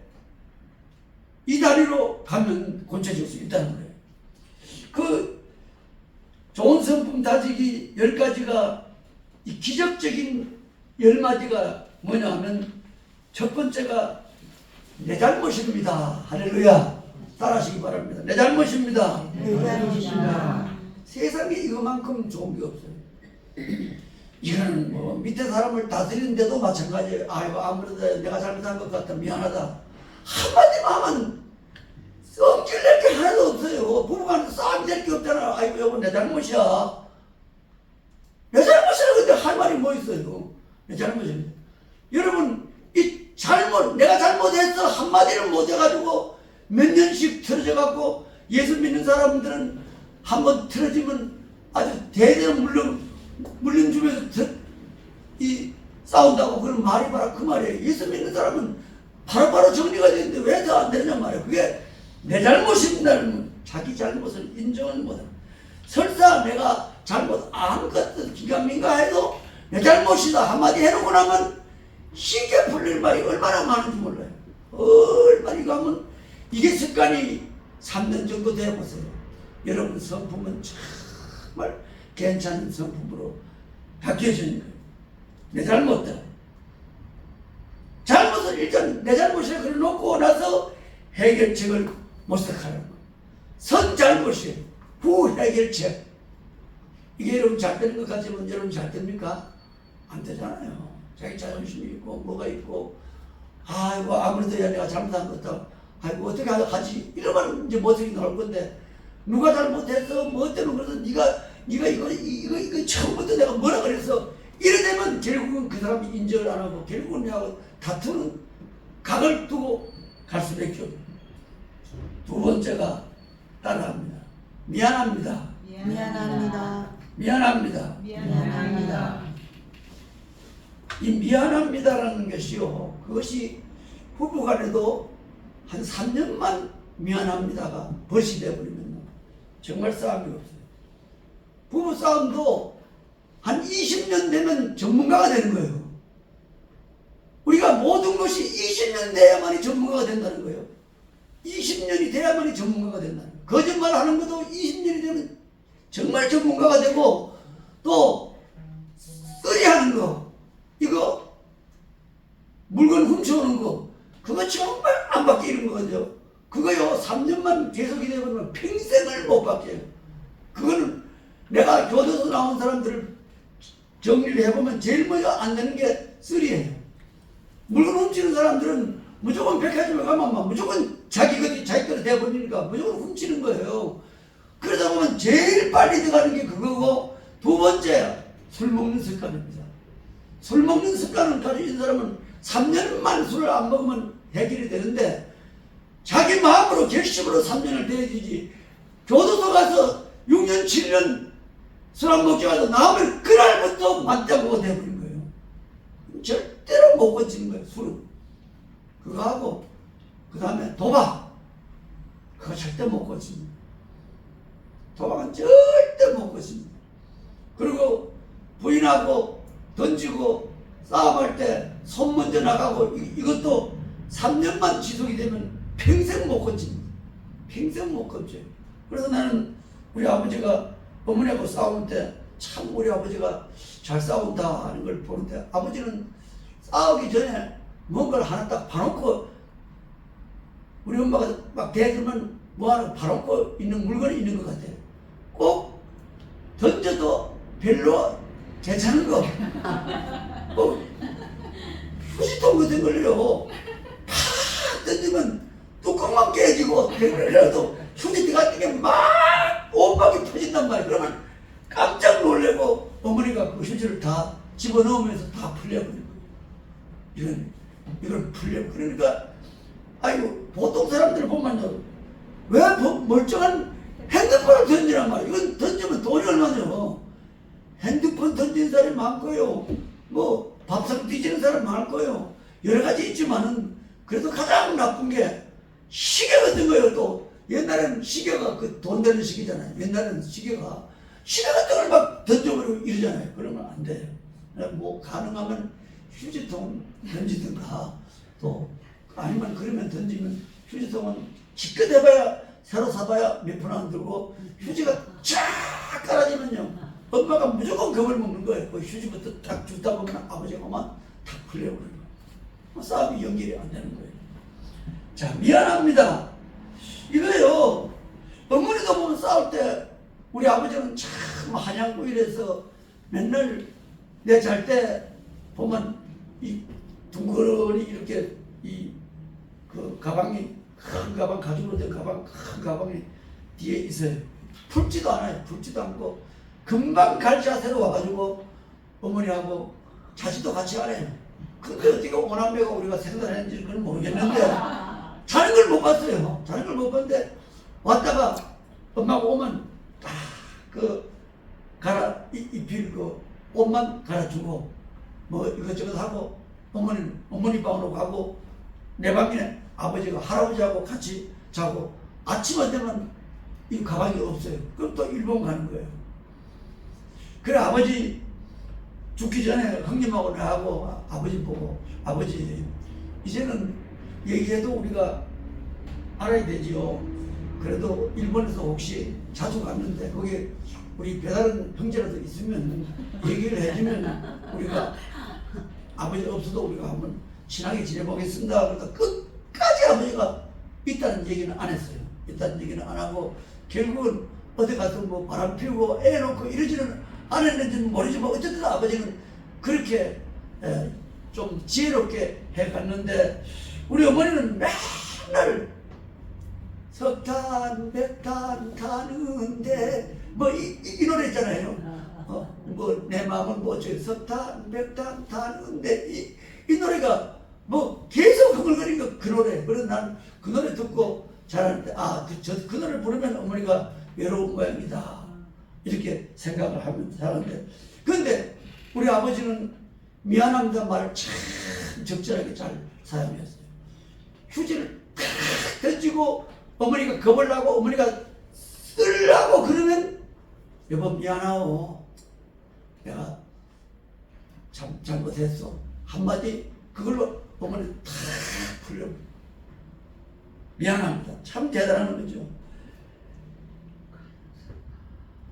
이 다리로 가면 고쳐질 수 있다는 거예요. 그 좋은 성품 다지기 10가지가 이 기적적인 10마디가 뭐냐 하면 첫 번째가 내 잘못입니다. 할렐루야. 따라하시기 바랍니다. 내 잘못입니다. 내 잘못입니다. 세상에 이거만큼 좋은 게 없어요. 이거는 뭐 밑에 사람을 다스리는데도 마찬가지예요. 아이고 아무래도 내가 잘못한 것 같다. 미안하다. 한마디만 하면 썩질 낼 게 하나도 없어요. 부부간에 싸움이 될 게 없잖아. 아이고 여보 내 잘못이야. 내 잘못이라 근데 할 말이 뭐 있어요. 내 잘못입니다. 여러분 이 잘못 내가 잘못했어 한마디를 못해가지고 몇 년씩 틀어져갖고 예수 믿는 사람들은 한번 틀어지면 아주 대대로 물림 주면서 이 싸운다고 그런 말이 바로 그 말이에요. 예수 믿는 사람은 바로바로 정리가 되는데 왜 더 안 되느냐 말이에요. 그게 내 잘못입니다는 자기 잘못을 인정을 못해. 설사 내가 잘못 아무것도 기가민가 해도 내 잘못이다 한마디 해놓고 나면 쉽게 풀릴 말이 얼마나 많은지 몰라요. 얼마나 이거 하면 이게 습관이 3년 정도 되어보세요. 여러분 성품은 정말 괜찮은 성품으로 바뀌어지는 거예요. 내 잘못다. 잘못을 일단 내 잘못을 그려놓고 나서 해결책을 모색하는 거예요. 선 잘못이에요. 후 해결책. 이게 여러분 잘 되는 것 같지만 여러분 잘 됩니까? 안 되잖아요. 자기 자존심이 있고 뭐가 있고 아이고 아무래도 내가 잘못한 것 같다. 아이고 어떻게 하지? 이러면 이제 모색이 나올 건데 누가 잘못했어? 뭐 때문에 그래서 네가 이거 처음부터 내가 뭐라 그랬어? 이래 되면 결국은 그 사람이 인정을 안 하고 결국은 내가 다투는 각을 두고 갈 수밖에 없어요. 두 번째가 따라합니다. 미안합니다. 미안합니다. 미안합니다. 미안합니다. 이 미안합니다라는 것이요. 그것이 부부간에도 한 3년만 미안합니다가 벗이 되어버리면 정말 싸움이 없어요. 부부 싸움도 한 20년 되면 전문가가 되는 거예요. 우리가 모든 것이 20년 돼야만이 전문가가 된다는 거예요. 20년이 돼야만이 전문가가 된다는 거예요. 거짓말 하는 것도 20년이 되면 정말 전문가가 되고, 또 쓰리하는 거, 이거 물건 훔쳐오는 거, 그거 정말 안 바뀌는 거죠. 그거요 3년만 계속이 되면 평생을 못 바뀌어요. 그거는 내가 교도소 나온 사람들을 정리를 해보면 제일 먼저 안 되는 게 쓰리예요. 물건 훔치는 사람들은 무조건 백화점에 가면 무조건 자기 거로 돼버리니까 무조건 훔치는 거예요. 그러다 보면 제일 빨리 들어가는 게 그거고, 두 번째 술 먹는 습관입니다. 술 먹는 습관을 가지고 있는 사람은 3년만 술을 안 먹으면 해결이 되는데, 자기 마음으로 결심으로 3년을 대해주지, 교도소 가서 6년 7년 술 안 먹지 않아도 나오면 그날부터 맞다고가 돼버린 거예요. 절대로 못 고치는 거예요. 술은 그거 하고, 그 다음에 도박, 그거 절대 못 고칩니다. 도박은 절대 못 고칩니다. 그리고 부인하고 던지고 싸움할 때 손 먼저 나가고, 이것도 3년만 지속이 되면 평생 못 고칩니다. 평생 못 고쳐요. 그래서 나는 우리 아버지가 어머니하고 싸울 때 참 우리 아버지가 잘 싸운다 하는 걸 보는데, 아버지는 싸우기 전에 뭔가를 하나 딱 봐놓고, 우리 엄마가 막 대들면 뭐 하나 봐놓고 있는 물건이 있는 것 같아요. 꼭 던져도 별로 괜찮은 거, 휴지통 같은 걸요 팍 던지면 뚜껑만 깨지고, 그래도 휴지 같은 게 막 온방에 터진단 말이에요. 그러면 깜짝 놀래고 어머니가 그 휴지를 다 집어넣으면서 다 풀려버리는 거예요. 이건 풀려. 그러니까 아이고, 보통 사람들 보면요, 왜 멀쩡한 핸드폰을 던지란 말이에요. 이건 던지면 돈이 얼마죠. 핸드폰 던지는 사람이 많고요, 뭐 밥상 뒤지는 사람 많고요, 여러 가지 있지만은 그래도 가장 나쁜 게 시계 같은 거예요. 또 옛날에는 시계가 그 돈 되는 시계잖아요. 옛날에는 시계 같은 걸 막 던져버리고 이러잖아요. 그러면 안 돼요. 뭐 가능하면 휴지통 던지든가, 또 아니면 그러면 던지면 휴지통은 기껏 해봐야 새로 사봐야 몇 푼 안 들고, 휴지가 쫙 깔아지면요 엄마가 무조건 겁을 먹는 거예요. 그 휴지부터 딱 주다 보면 아버지가 막 탁 풀려버리는 거예요. 싸움이 연결이 안 되는 거예요. 자, 미안합니다. 이거요, 어머니도 보면 싸울 때 우리 아버지는 참 한양고 이래서 맨날 내 잘 때 보면 이 둥그러니 이렇게 그 가방이, 큰 가방, 가죽으로 된 가방, 큰 가방이 뒤에 있어요. 풀지도 않아요. 풀지도 않고 금방 갈 자세로 와가지고 어머니하고 자식도 같이 가네요. 근데 어떻게 오남매가 우리가 생산했는지 그건 모르겠는데, 자는 걸 못 봤어요. 자는 걸 못 봤는데 왔다가 엄마가 오면 딱 입힐 그 옷만 갈아주고 뭐 이것저것 하고, 어머니 방으로 가고, 내 방에 아버지가 할아버지하고 같이 자고, 아침만 되면 이 가방이 없어요. 그럼 또 일본 가는 거예요. 그래, 아버지 죽기 전에 형님하고 나하고 아버지 보고, 아버지 이제는 얘기해도 우리가 알아야 되지요. 그래도 일본에서 혹시 자주 갔는데 거기 우리 배다른 형제라도 있으면 얘기를 해주면 우리가 아버지 없어도 우리가 한번 친하게 지내보겠습니다. 그러다 끝까지 아버지가 있다는 얘기는 안 했어요. 있다는 얘기는 안 하고, 결국은 어디 가서 뭐 바람 피우고 애 놓고 이러지는 않았는지는 모르지만 어쨌든 아버지는 그렇게 좀 지혜롭게 해갔는데, 우리 어머니는 맨날 석탄 백탄 타는데 뭐 이 노래 있잖아요. 뭐 내 마음은 뭐 저 석탄 백탄 타는데 이 노래가 뭐 계속 흥얼거리는 그 노래. 그래서 난 그 노래 듣고 자라는데, 그 노래를 부르면 어머니가 외로운 모양이다 이렇게 생각을 하면서 자라는데, 그런데 우리 아버지는 미안합니다 말을 참 적절하게 잘 사용했어요. 휴지를 탁 던지고 어머니가 겁을 나고 어머니가 쓰려고 그러면 여보 미안하오. 내가 참 잘못했어. 한마디 그걸로 어머니 탁 풀려. 미안합니다. 참 대단한 거죠.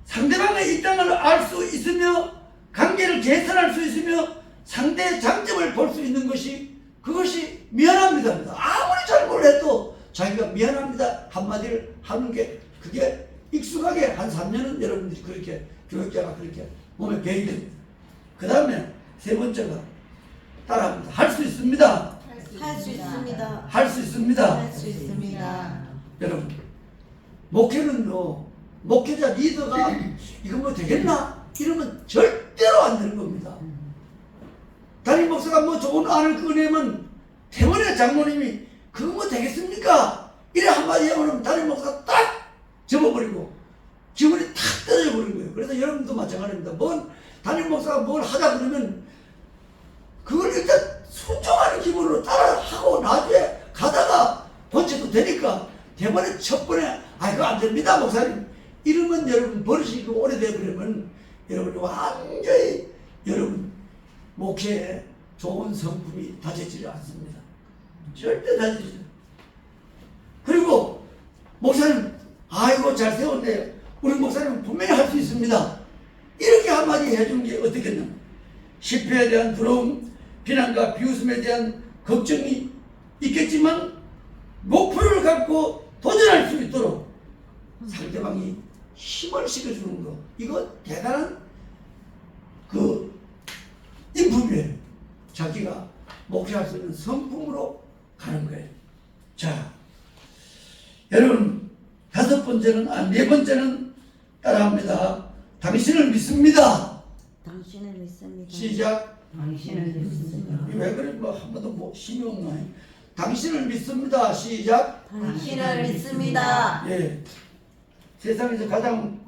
상대방의 입장을 알 수 있으며 관계를 개선할 수 있으며 상대의 장점을 볼 수 있는 것이 그것이 미안합니다. 아무리 잘못을 해도 자기가 미안합니다 한마디를 하는 게 그게 익숙하게 한 3년은 여러분들이 그렇게 교육자가 그렇게 몸에 배이 됩니다. 그 다음에 세 번째가 따라합니다. 할 수 있습니다. 할 수 있습니다. 할 수 있습니다. 할 수 있습니다. 여러분 목회는요 목회자 리더가 이거 뭐 되겠나 이러면 절대로 안 되는 겁니다. 담임 목사가 뭐 좋은 안을 꺼내면 대원의 장로님이 그거 뭐 되겠습니까? 이래 한마디 해보면 담임 목사가 딱 접어버리고 기분이 탁 떨어져 버린 거예요. 그래서 여러분도 마찬가지입니다. 담임 목사가 뭘 하자 그러면 그걸 일단 순종하는 기분으로 따라하고 나중에 가다가 본체도 되니까 대번에 첫 번에 그거 안 됩니다 목사님 이러면 여러분 버릇이 오래돼 버리면 여러분 완전히 여러분 목회에 좋은 성품이 다져지지 않습니다. 절대 다져지지. 그리고 목사님 아이고 잘 세웠네요. 우리 목사님은 분명히 할 수 있습니다. 이렇게 한마디 해주는 게 어떻겠냐. 실패에 대한 두려움, 비난과 비웃음에 대한 걱정이 있겠지만 목표를 갖고 도전할 수 있도록 상대방이 힘을 실어주는 거 이거 대단한 그 인품이에요. 자기가 목표할 수 있는 성품으로 가는 거예요. 자, 여러분 네 번째는 따라합니다. 당신을 믿습니다. 당신을 믿습니다. 시작. 당신을 믿습니다. 왜 그래? 뭐 한 번도 뭐 힘이 없나? 당신을 믿습니다. 시작. 당신을 믿습니다. 예. 세상에서 가장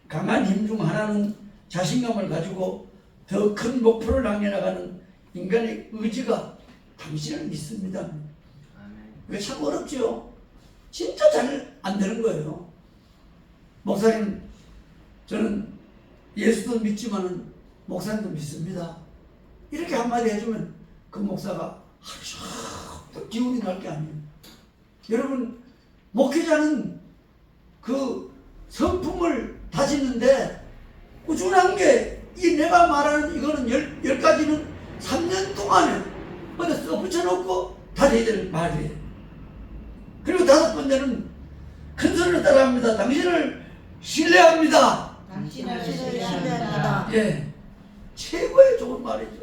강한 힘 중 하나는 자신감을 가지고 더 큰 목표를 향해 나가는 인간의 의지가 당신을 믿습니다. 이게 참 어렵죠. 진짜 잘 안 되는 거예요. 목사님, 저는 예수도 믿지만은 목사님도 믿습니다. 이렇게 한마디 해주면 그 목사가 하루 종일 기운이 날 게 아니에요. 여러분, 목회자는 그 성품을 다지는데 꾸준한 게 이 내가 말하는 이거는 열 가지는 3년 동안에 어디 써붙여놓고 다져야 될 말이에요. 그리고 다섯 번째는 큰 소리로 따라합니다. 당신을 신뢰합니다. 당신을 신뢰합니다. 예, 최고의 좋은 말이죠.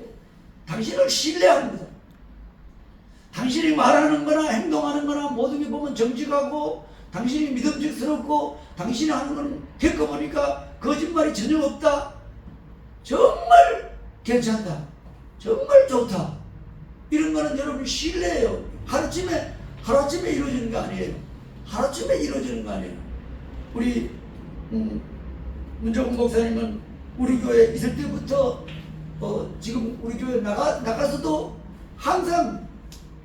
당신을 신뢰합니다. 당신이 말하는 거나 행동하는 거나 모든 게 보면 정직하고 당신이 믿음직스럽고 당신이 하는 건 겪어보니까 거짓말이 전혀 없다. 정말 괜찮다. 정말 좋다. 이런 거는 여러분 신뢰예요. 하루아침에 이루어지는 거 아니에요. 하루아침에 이루어지는 거 아니에요. 우리 문정훈 목사님은 우리 교회 있을 때부터 지금 우리 교회 나가서도 항상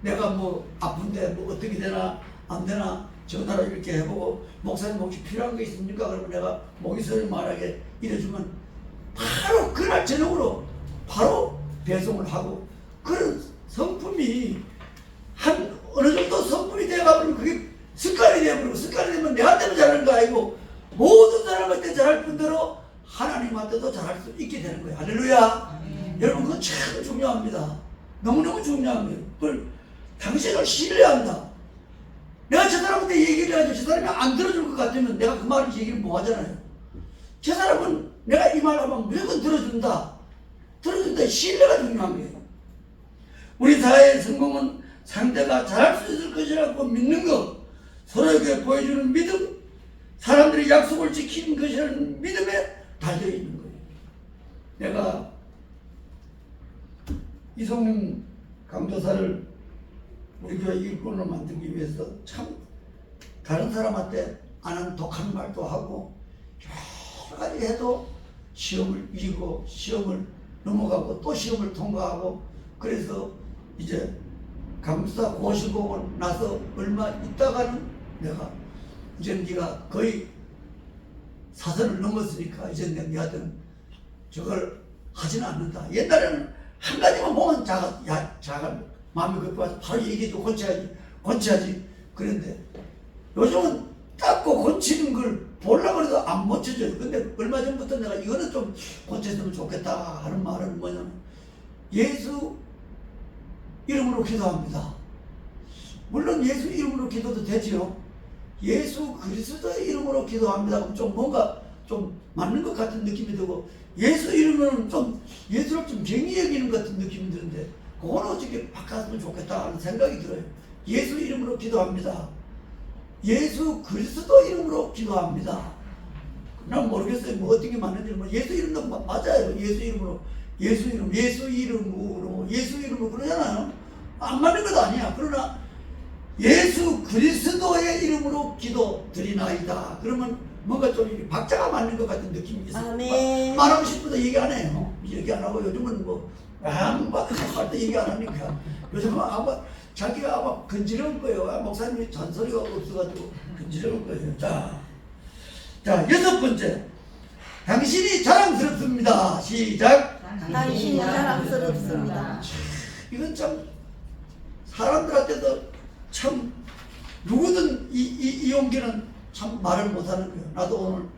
내가 뭐 아픈데 뭐 어떻게 되나 안 되나 전화를 이렇게 해보고 목사님 혹시 필요한 게 있습니까? 그러면 내가 목이 소리 말하게 이래주면 바로 그날 저녁으로 바로 배송을 하고 그런 성품이 한 어느 정도 성품이 되어가면 그게 습관이 되어버리고 습관이 되면 내한테도 잘하는 거 아니고 모든 사람한테 잘할 뿐더러 하나님한테도 잘할 수 있게 되는 거예요. 할렐루야. 여러분 그건 참 중요합니다. 너무너무 중요한 거예요. 그걸 당신을 신뢰한다. 내가 저 사람한테 얘기를 해야지 저 사람이 안 들어줄 것 같으면 내가 그 말을 얘기를 뭐 하잖아요. 저 사람은 내가 이 말 하면 무조건 들어준다. 신뢰가 중요한 거예요. 우리 사회의 성공은 상대가 잘할 수 있을 것이라고 믿는 것, 서로에게 보여주는 믿음, 사람들이 약속을 지키는 것이라는 믿음에 달려 있는 거예요. 내가 이성윤 강도사를 우리 교회 일꾼으로 만들기 위해서 참 다른 사람한테 안 한 독한 말도 하고 여러 가지 해도 시험을 이기고 시험을 넘어가고 또 시험을 통과하고 그래서 이제 감사 고시공을 나서 얼마 있다가는 내가 이제는 네가 거의 사선을 넘었으니까 이제는 네한테는 저걸 하지는 않는다. 옛날에는 한 가지만 보면 자가 마음이 급해서 바로 얘기해주고 고쳐야지 그런데 요즘은 닦고 고치는 걸 보려고 해도 안 고쳐져요. 근데 얼마 전부터 내가 이거는 좀 고쳤으면 좋겠다 하는 말은 뭐냐면 예수 이름으로 기도합니다. 물론 예수 이름으로 기도도 되지요. 예수 그리스도의 이름으로 기도합니다. 그럼 좀 뭔가 좀 맞는 것 같은 느낌이 들고 예수 이름은 좀 예수를 좀 경히 여기는 것 같은 느낌이 드는데 그거는 어떻게 바꿨으면 좋겠다 하는 생각이 들어요. 예수 이름으로 기도합니다. 예수 그리스도 이름으로 기도합니다. 난 모르겠어요. 뭐 어떤 게 맞는지. 뭐 예수 이름도 맞아요. 예수 이름으로 그러잖아요. 안 맞는 것도 아니야. 그러나 예수 그리스도의 이름으로 기도 드리나이다. 그러면 뭔가 좀 이렇게 박자가 맞는 것 같은 느낌이 있어요. 아멘. 말하고 싶어도 얘기 안 해요. 얘기 안 하고 요즘은 뭐 아무 말도 얘기 안 하니까 요즘은 아마 자기가 아마 건지러운 거예요. 목사님이 잔소리가 없어가지고 건지러운 거예요. 자, 여섯 번째. 당신이 자랑스럽습니다. 시작. 당신이 자랑스럽습니다. 이건 참 사람들한테도 참 누구든 이 용기는 참 말을 못하는 거예요. 나도 오늘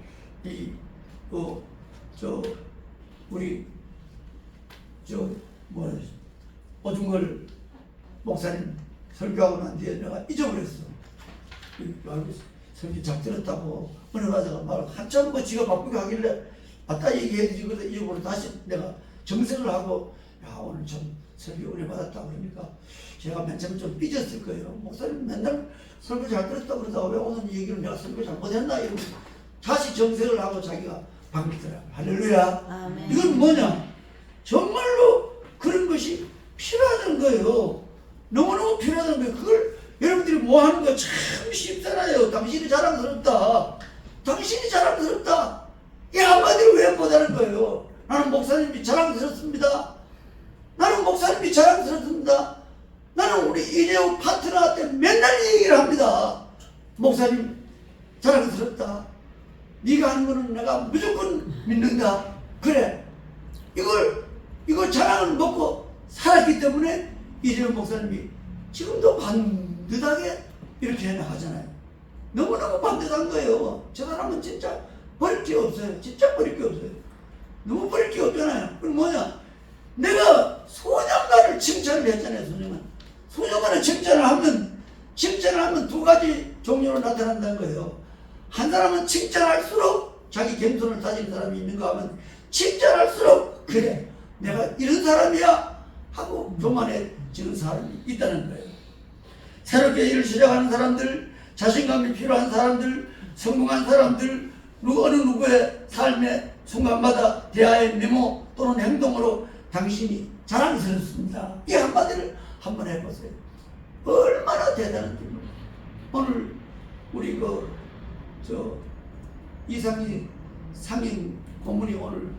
우리 오중걸 목사님 설교하고 난 뒤에 내가 잊어버렸어. 설교 잘 들었다고 어느 가자가 말 한참 뭐 지가 바쁘게 하길래 아따 얘기해야지. 그래서 잊어버려 다시 내가 정색을 하고 야 오늘 참 설교 은혜 받았다 그러니까 제가 맨 처음에 좀 삐졌을 거예요. 목사님 맨날 설교 잘 들었다 그러다 왜 오늘 이 얘기를 내가 설교 잘못했나 이러고 다시 정색을 하고 자기가 바뀌더라고요. 할렐루야. 아멘. 이건 뭐냐 정말로 그런 것이 필요하다는 거예요. 너무너무 필요하다는 거예요. 그걸 여러분들이 뭐 하는 거 참 쉽잖아요. 당신이 자랑스럽다. 당신이 자랑스럽다. 이 한마디로 왜 못하는 거예요. 나는 목사님이 자랑스럽습니다. 나는 목사님이 자랑스럽습니다. 나는 우리 이재호 파트너한테 맨날 얘기를 합니다. 목사님 자랑스럽다. 네가 하는 거는 내가 무조건 믿는다. 그래. 이걸 자랑을 먹고 살았기 때문에 이재호 목사님이 지금도 반듯하게 이렇게 해나가잖아요. 너무너무 반듯한 거예요. 저 사람은 진짜 버릴 게 없어요. 진짜 버릴 게 없어요. 너무 버릴 게 없잖아요. 그럼 뭐냐? 내가 소녀가를 칭찬을 했잖아요. 소녀가를 칭찬을 하면 두 가지 종류로 나타난다는 거예요. 한 사람은 칭찬할수록 자기 겸손을 다진 사람이 있는가 하면 칭찬할수록 그래 내가 이런 사람이야 하고 교만해지는 사람이 있다는 거예요. 새롭게 일을 시작하는 사람들, 자신감이 필요한 사람들, 성공한 사람들, 어느 누구의 삶의 순간마다 대화의 메모 또는 행동으로 당신이 자랑스럽습니다. 이 한마디를 한번 해보세요. 얼마나 대단한지. 오늘 우리 이상희 상임 고문이 오늘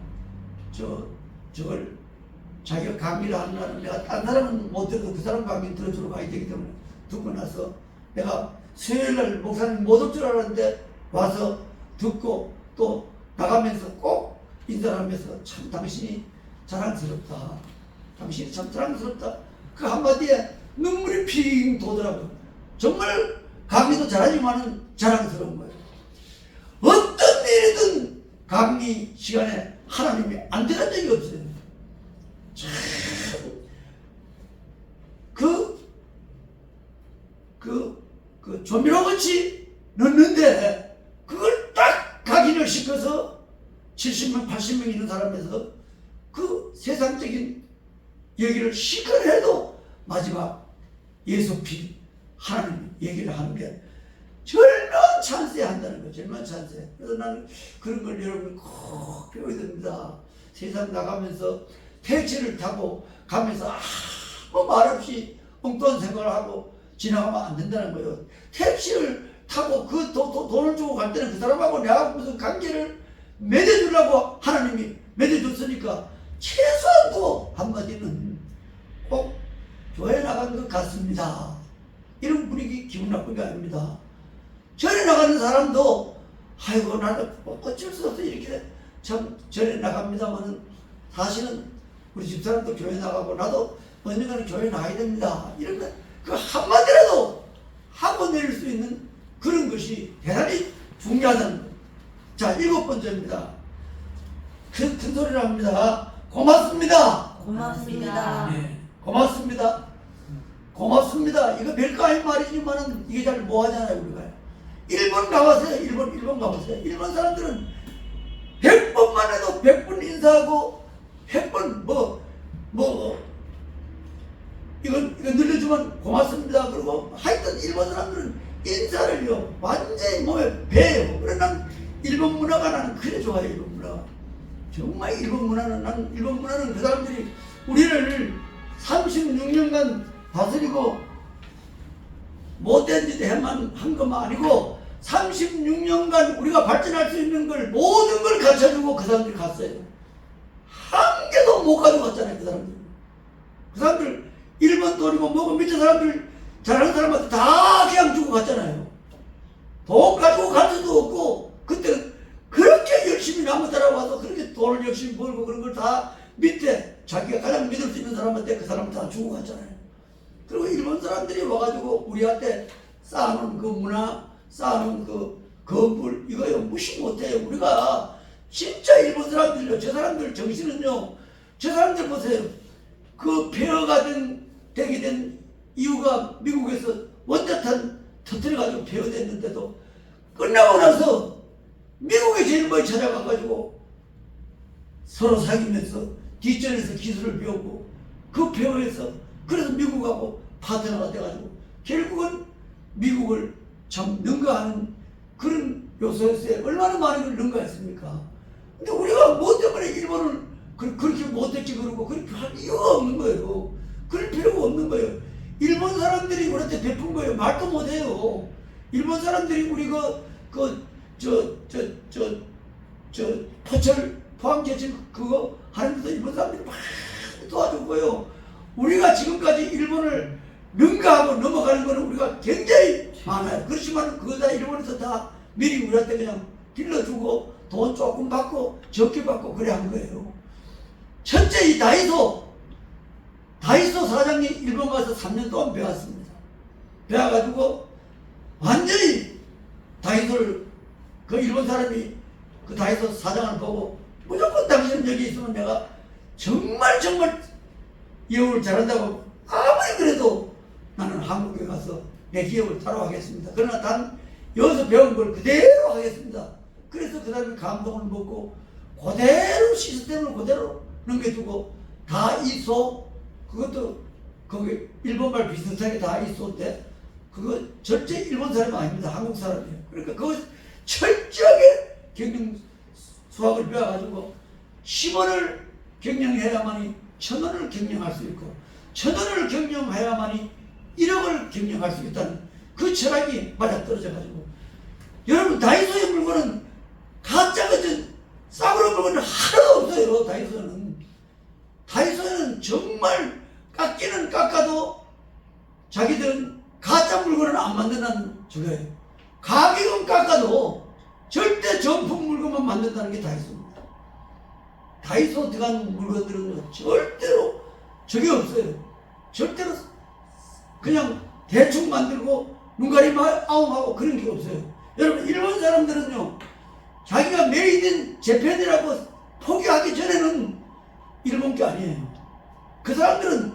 저걸 자기가 강의를 하는 날은 내가 딴 사람은 못 들어도 그 사람 강의 들어주러 가야 되기 때문에 듣고 나서 내가 수요일날 목사님 못 올 줄 알았는데 와서 듣고 또 나가면서 꼭 인사를 하면서 참 당신이 자랑스럽다. 당신이 참 자랑스럽다. 그 한마디에 눈물이 핑 도더라고요. 정말 강의도 잘하지만은 자랑스러운 거예요. 어떤 일이든 강의 시간에 하나님이 안 들어간 적이 없어요. 참, 조미료같이 넣는데 그걸 딱 각인을 시켜서 70명, 80명 있는 사람에서 그 세상적인 얘기를 시컷 해도 마지막 예수 피 하나님 얘기를 하는 게 절묘한 찬스에 한다는 거예요. 절묘한 찬스에. 그래서 나는 그런 걸 여러분 꼭 배워야 됩니다. 세상 나가면서 택시를 타고 가면서 아무 말 없이 엉뚱한 생각을 하고 지나가면 안 된다는 거예요. 택시를 타고 그 돈을 주고 갈 때는 그 사람하고 내가 무슨 관계를 맺어주려고 하나님이 맺어줬으니까 최소한 또 한마디는 꼭 교회 나간 것 같습니다. 이런 분위기 기분 나쁜 게 아닙니다. 절에 나가는 사람도 아이고 나는 어쩔 수 없어 이렇게 참 절에 나갑니다만은 사실은 우리 집사람도 교회 나가고 나도 언젠가는 교회 나가야 됩니다. 이런 거 그 한마디라도 하고 내릴 수 있는 그런 것이 대단히 중요하다는 거예요. 자, 7번째입니다. 큰 소리를 합니다. 고맙습니다. 고맙습니다. 네, 고맙습니다. 고맙습니다. 이거 별거 아닌 말이지만은 이게 잘 뭐하잖아요 우리가. 일본 가보세요. 일본 가보세요. 일본 사람들은 100번만 해도 100번 인사하고 100번 이건 늘려주면 고맙습니다. 그리고 하여튼 일본 사람들은 인사를요 완전히 몸에 배요. 그래 난 일본 문화가 나는 그래 좋아해. 일본 문화가 정말 일본 문화는 그 사람들이 우리를 36년간 다스리고 못된 짓 해만 한 것만 아니고 36년간 우리가 발전할 수 있는 걸 모든 걸 갖춰주고 그 사람들이 갔어요. 한 개도 못 가져갔잖아요. 그 사람들 일본 돈이고 뭐고 밑에 사람들 잘하는 사람한테 다 그냥 주고 갔잖아요. 돈 가지고 갈 수도 없고 그때 그렇게 열심히 나무 따라와서 그렇게 돈을 열심히 벌고 그런 걸 다 밑에 자기가 가장 믿을 수 있는 사람한테 그 사람 다 주고 갔잖아요. 그리고 일본 사람들이 와가지고 우리한테 쌓아놓은 그 문화, 쌓아놓은 그 건물 이거요 무시 못해요. 우리가 진짜 일본 사람들요. 저 사람들 정신은요. 저 사람들 보세요. 그 폐허가 되게 된 이유가 미국에서 원자탄 터뜨려가지고 폐허됐는데도 끝나고 나서 미국에 제일 먼저 찾아가가지고 서로 사귀면서 뒷전에서 기술을 배우고 그 폐허에서 그래서 미국하고 파트너가 돼가지고 결국은 미국을 참 능가하는 그런 요소였어요. 얼마나 많은 걸 능가했습니까? 근데 우리가 뭐 때문에 일본을 그렇게 못했지 그러고 그렇게 할 이유가 없는 거예요. 그럴 필요가 없는 거예요. 일본 사람들이 우리한테 베푼 거예요. 말도 못해요. 일본 사람들이 우리 포철 포항제철 그거 하는데도 일본 사람들이 막 도와줬고요. 우리가 지금까지 일본을 능가하고 넘어가는 거는 우리가 굉장히 많아요. 그렇지만 그거 다 일본에서 다 미리 우리한테 그냥 빌려주고 돈 조금 받고 적게 받고 그래 한 거예요. 첫째 이 다이소 사장님 일본 가서 3년 동안 배웠습니다. 배워가지고 완전히 다이소를 그 일본 사람이 그 다이소 사장을 보고 무조건 당신은 여기 있으면 내가 정말 기업을 잘한다고 아무리 그래도 나는 한국에 가서 내 기업을 따로 하겠습니다. 그러나 단 여기서 배운 걸 그대로 하겠습니다. 그래서 그 사람이 감동을 먹고 그대로 시스템을 그대로 넘겨주고 다이소 그것도 거기 일본말 비슷하게 다이소인데 그거 절대 일본 사람이 아닙니다. 한국 사람이에요. 그러니까 그거 철저하게 경영 수학을 배워가지고 10원을 경영해야만이 1000원을 경영할 수 있고 1000원을 경영해야만이 1억을 경영할 수 있다는 그 철학이 맞아떨어져가지고 여러분 다이소의 물건은 가짜 같은 싸구려 물건은 하나도 없어요. 다이소는 정말 깎기는 깎아도 자기들은 가짜 물건은 안 만든다는 저거예요. 가격은 깎아도 절대 정품 물건만 만든다는 게 다이소입니다. 다이소 들어간 물건들은 절대로 저게 없어요. 절대로 그냥 대충 만들고 눈가리 아웅하고 그런 게 없어요. 여러분 일본 사람들은요 자기가 메이드 인 재팬이라고 포기하기 전에는 일본 게 아니에요. 그 사람들은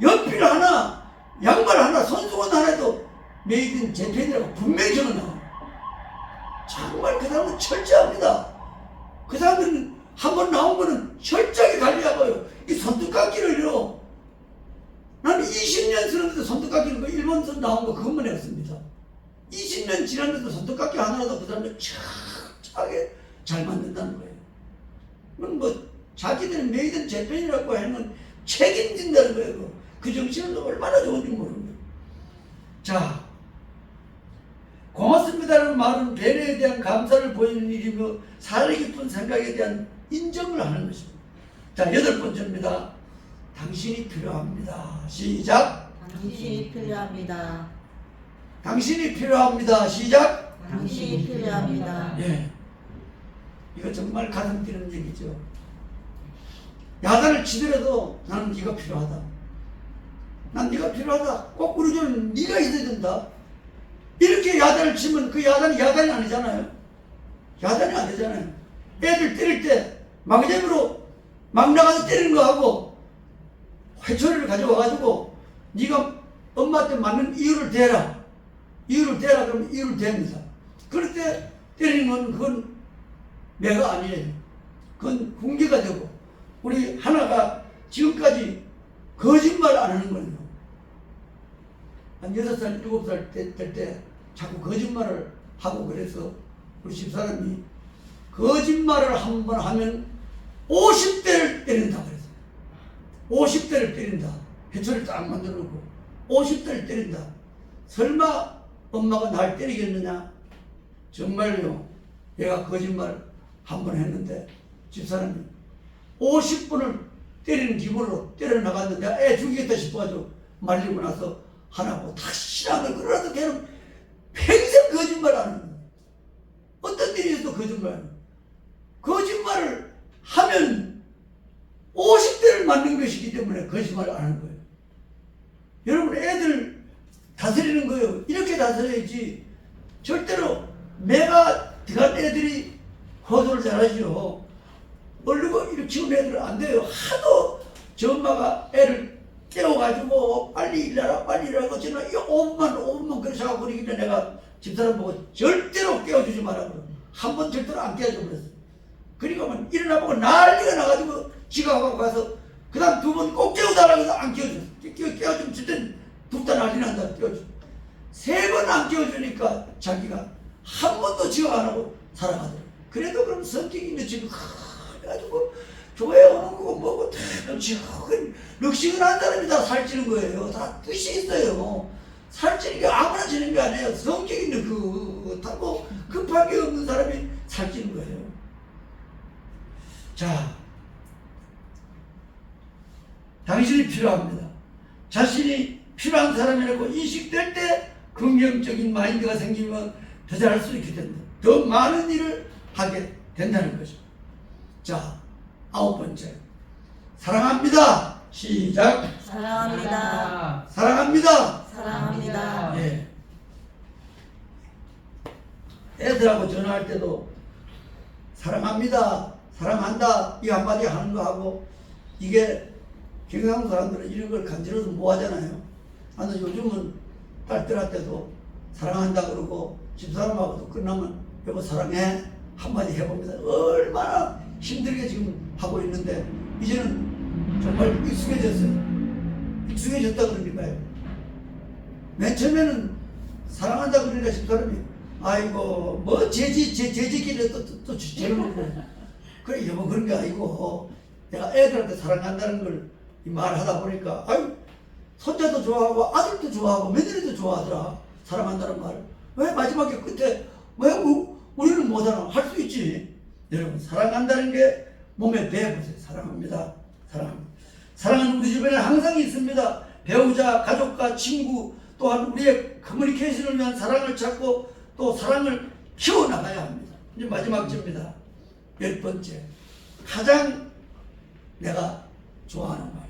연필 하나 양말 하나 손수건 하나도 메이드 인 재팬이라고 분명히 적어놔요. 정말 그 사람은 철저합니다. 그 사람들은 한번 나온 거는 철저하게 관리하고요. 이 손톱깎이를요 나는 20년 쓰는데도 손톱깎이는 거 일본에서 나온 거 그것만 했습니다. 20년 지났는데도 손톱깎이 하나라도 그 사람들 철저하게 잘 만든다는 거예요. 그럼 뭐 자기들은 메이드 인 재팬이라고 하는 책임진다는 거예요. 그 정신은 얼마나 좋은지 모릅니다. 자, 고맙습니다라는 말은 배려에 대한 감사를 보이는 일이며 사랑이 깊은 생각에 대한 인정을 하는 것입니다. 자, 8번째입니다. 당신이 필요합니다. 시작. 당신이 필요합니다. 당신이 필요합니다. 시작. 당신이 필요합니다. 예. 이거 정말 가슴 뛰는 얘기죠. 야단을 치더라도 나는 네가 필요하다. 난 네가 필요하다. 꼭 우리 집은 네가 있어야 된다. 이렇게 야단을 치면 그 야단이 아니잖아요. 야단이 안 되잖아요. 애들 때릴 때 망점으로 막 나가서 때리는 거 하고 회초리를 가져와가지고 네가 엄마한테 맞는 이유를 대라. 이유를 대라 그러면 이유를 댑니다. 그럴 때 때리는 건 그건 내가 아니에요. 그건 훈계가 되고 우리 하나가 지금까지 거짓말 안 하는 거예요. 한 6살, 7살 될 때 자꾸 거짓말을 하고 그래서 우리 집사람이 거짓말을 한 번 하면 50대를 때린다 그랬어요. 50대를 때린다. 회초리를 딱 만들어 놓고 50대를 때린다. 설마 엄마가 날 때리겠느냐? 정말요. 얘가 거짓말 한 번 했는데 집사람이 50번을 때리는 기분으로 때려 나갔는데 애 죽이겠다 싶어가지고 말리고 나서 하나고 다시 신앙을 그러라도 걔는 평생 거짓말 안 하는 거예요. 어떤 일이 있어도 거짓말 하는 거예요. 거짓말을 하면 50대를 맞는 것이기 때문에 거짓말을 안 하는 거예요. 여러분 애들 다스리는 거예요. 이렇게 다스려야지. 절대로 매가 들어간 애들이 호도를 잘하죠. 얼르고 이렇게 키우는 애들은 안 돼요. 하도 저 엄마가 애를 깨워가지고 빨리 일하라 빨리 일하라고 저는 5분만 그러셔가지고 그러길래 내가 집사람 보고 절대로 깨워주지 마라 그러. 한 번 절대로 안 깨워줘 그랬어. 그리고 일어나보고 난리가 나가지고 지가 하고 가서 그 다음 2번 꼭 깨워달라고 해서 안 깨워줘. 깨워주면 줄땐 붓다 난리 난다 깨워줘. 3번 안 깨워주니까 자기가 한 번도 지가 안 하고 살아가더라고. 그래도 그럼 성격이 있는 지금 그래가지고 교회 오는 거고 뭐고 다 럭시근한 사람이 다 살찌는 거예요. 다 뜻이 있어요. 살찌는 게 아무나 지는 게 아니에요. 성격 있는 그렇다고 급하게 없는 사람이 살찌는 거예요. 자, 당신이 필요합니다. 자신이 필요한 사람이라고 인식될 때 긍정적인 마인드가 생기면 더 잘할 수 있게 된다. 더 많은 일을 하게 된다는 거죠. 자, 9번째. 사랑합니다. 시작. 사랑합니다. 사랑합니다. 사랑합니다. 예. 애들하고 전화할 때도 사랑합니다. 사랑한다. 이 한마디 하는 거 하고 이게 경상도 사람들은 이런 걸 간지러워서 뭐 하잖아요. 나는 요즘은 딸들한테도 사랑한다 그러고 집사람하고도 끝나면 여보 사랑해 한마디 해봅니다. 얼마나 힘들게 지금 하고 있는데 이제는 정말 익숙해졌어요. 익숙해졌다 그러니까요. 맨 처음에는 사랑한다 그러니까 집사람이 아이고 뭐 제지길래 또 재밌는 거예요. 그래 여보 그런 게 아니고 내가 애들한테 사랑한다는 걸 말하다 보니까 아유 손자도 좋아하고 아들도 좋아하고 며느리도 좋아하더라. 사랑한다는 말을. 왜 마지막에 끝에 왜 우리는 못하나? 할 수 있지. 여러분 사랑한다는 게 몸에 배워보세요. 사랑합니다. 사랑합니다. 사랑은 우리 주변에 항상 있습니다. 배우자, 가족과 친구 또한 우리의 커뮤니케이션을 위한 사랑을 찾고 또 사랑을 키워나가야 합니다. 이제 마지막 점입니다. 10번째. 가장 내가 좋아하는 말.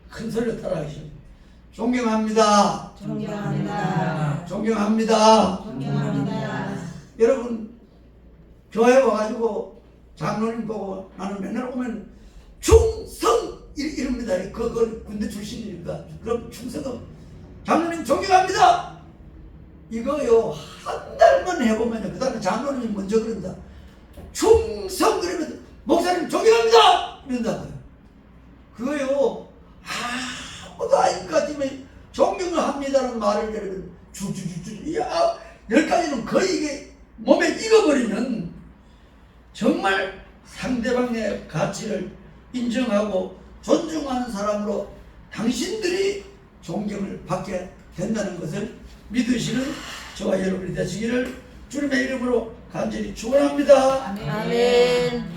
큰 소리로 따라하시오. 존경합니다. 존경합니다. 존경합니다. 존경합니다. 여러분 교회 와가지고 장로님 보고 나는 맨날 오면 충성 이럽니다. 그걸 군대 출신이니까 그럼 충성은 장로님 존경합니다. 이거요 한 달만 해보면요 그 다음에 장로님이 먼저 그런다. 충성 그러면 목사님 존경합니다 이런다고요. 그거요 아무도 아직까지 존경을 합니다라는 말을 들으면 주주주주 야 10가지는 거의 이게 몸에 익어버리면 정말 상대방의 가치를 인정하고 존중하는 사람으로 당신들이 존경을 받게 된다는 것을 믿으시는 저와 여러분이 되시기를 주님의 이름으로 간절히 축원합니다. 아멘.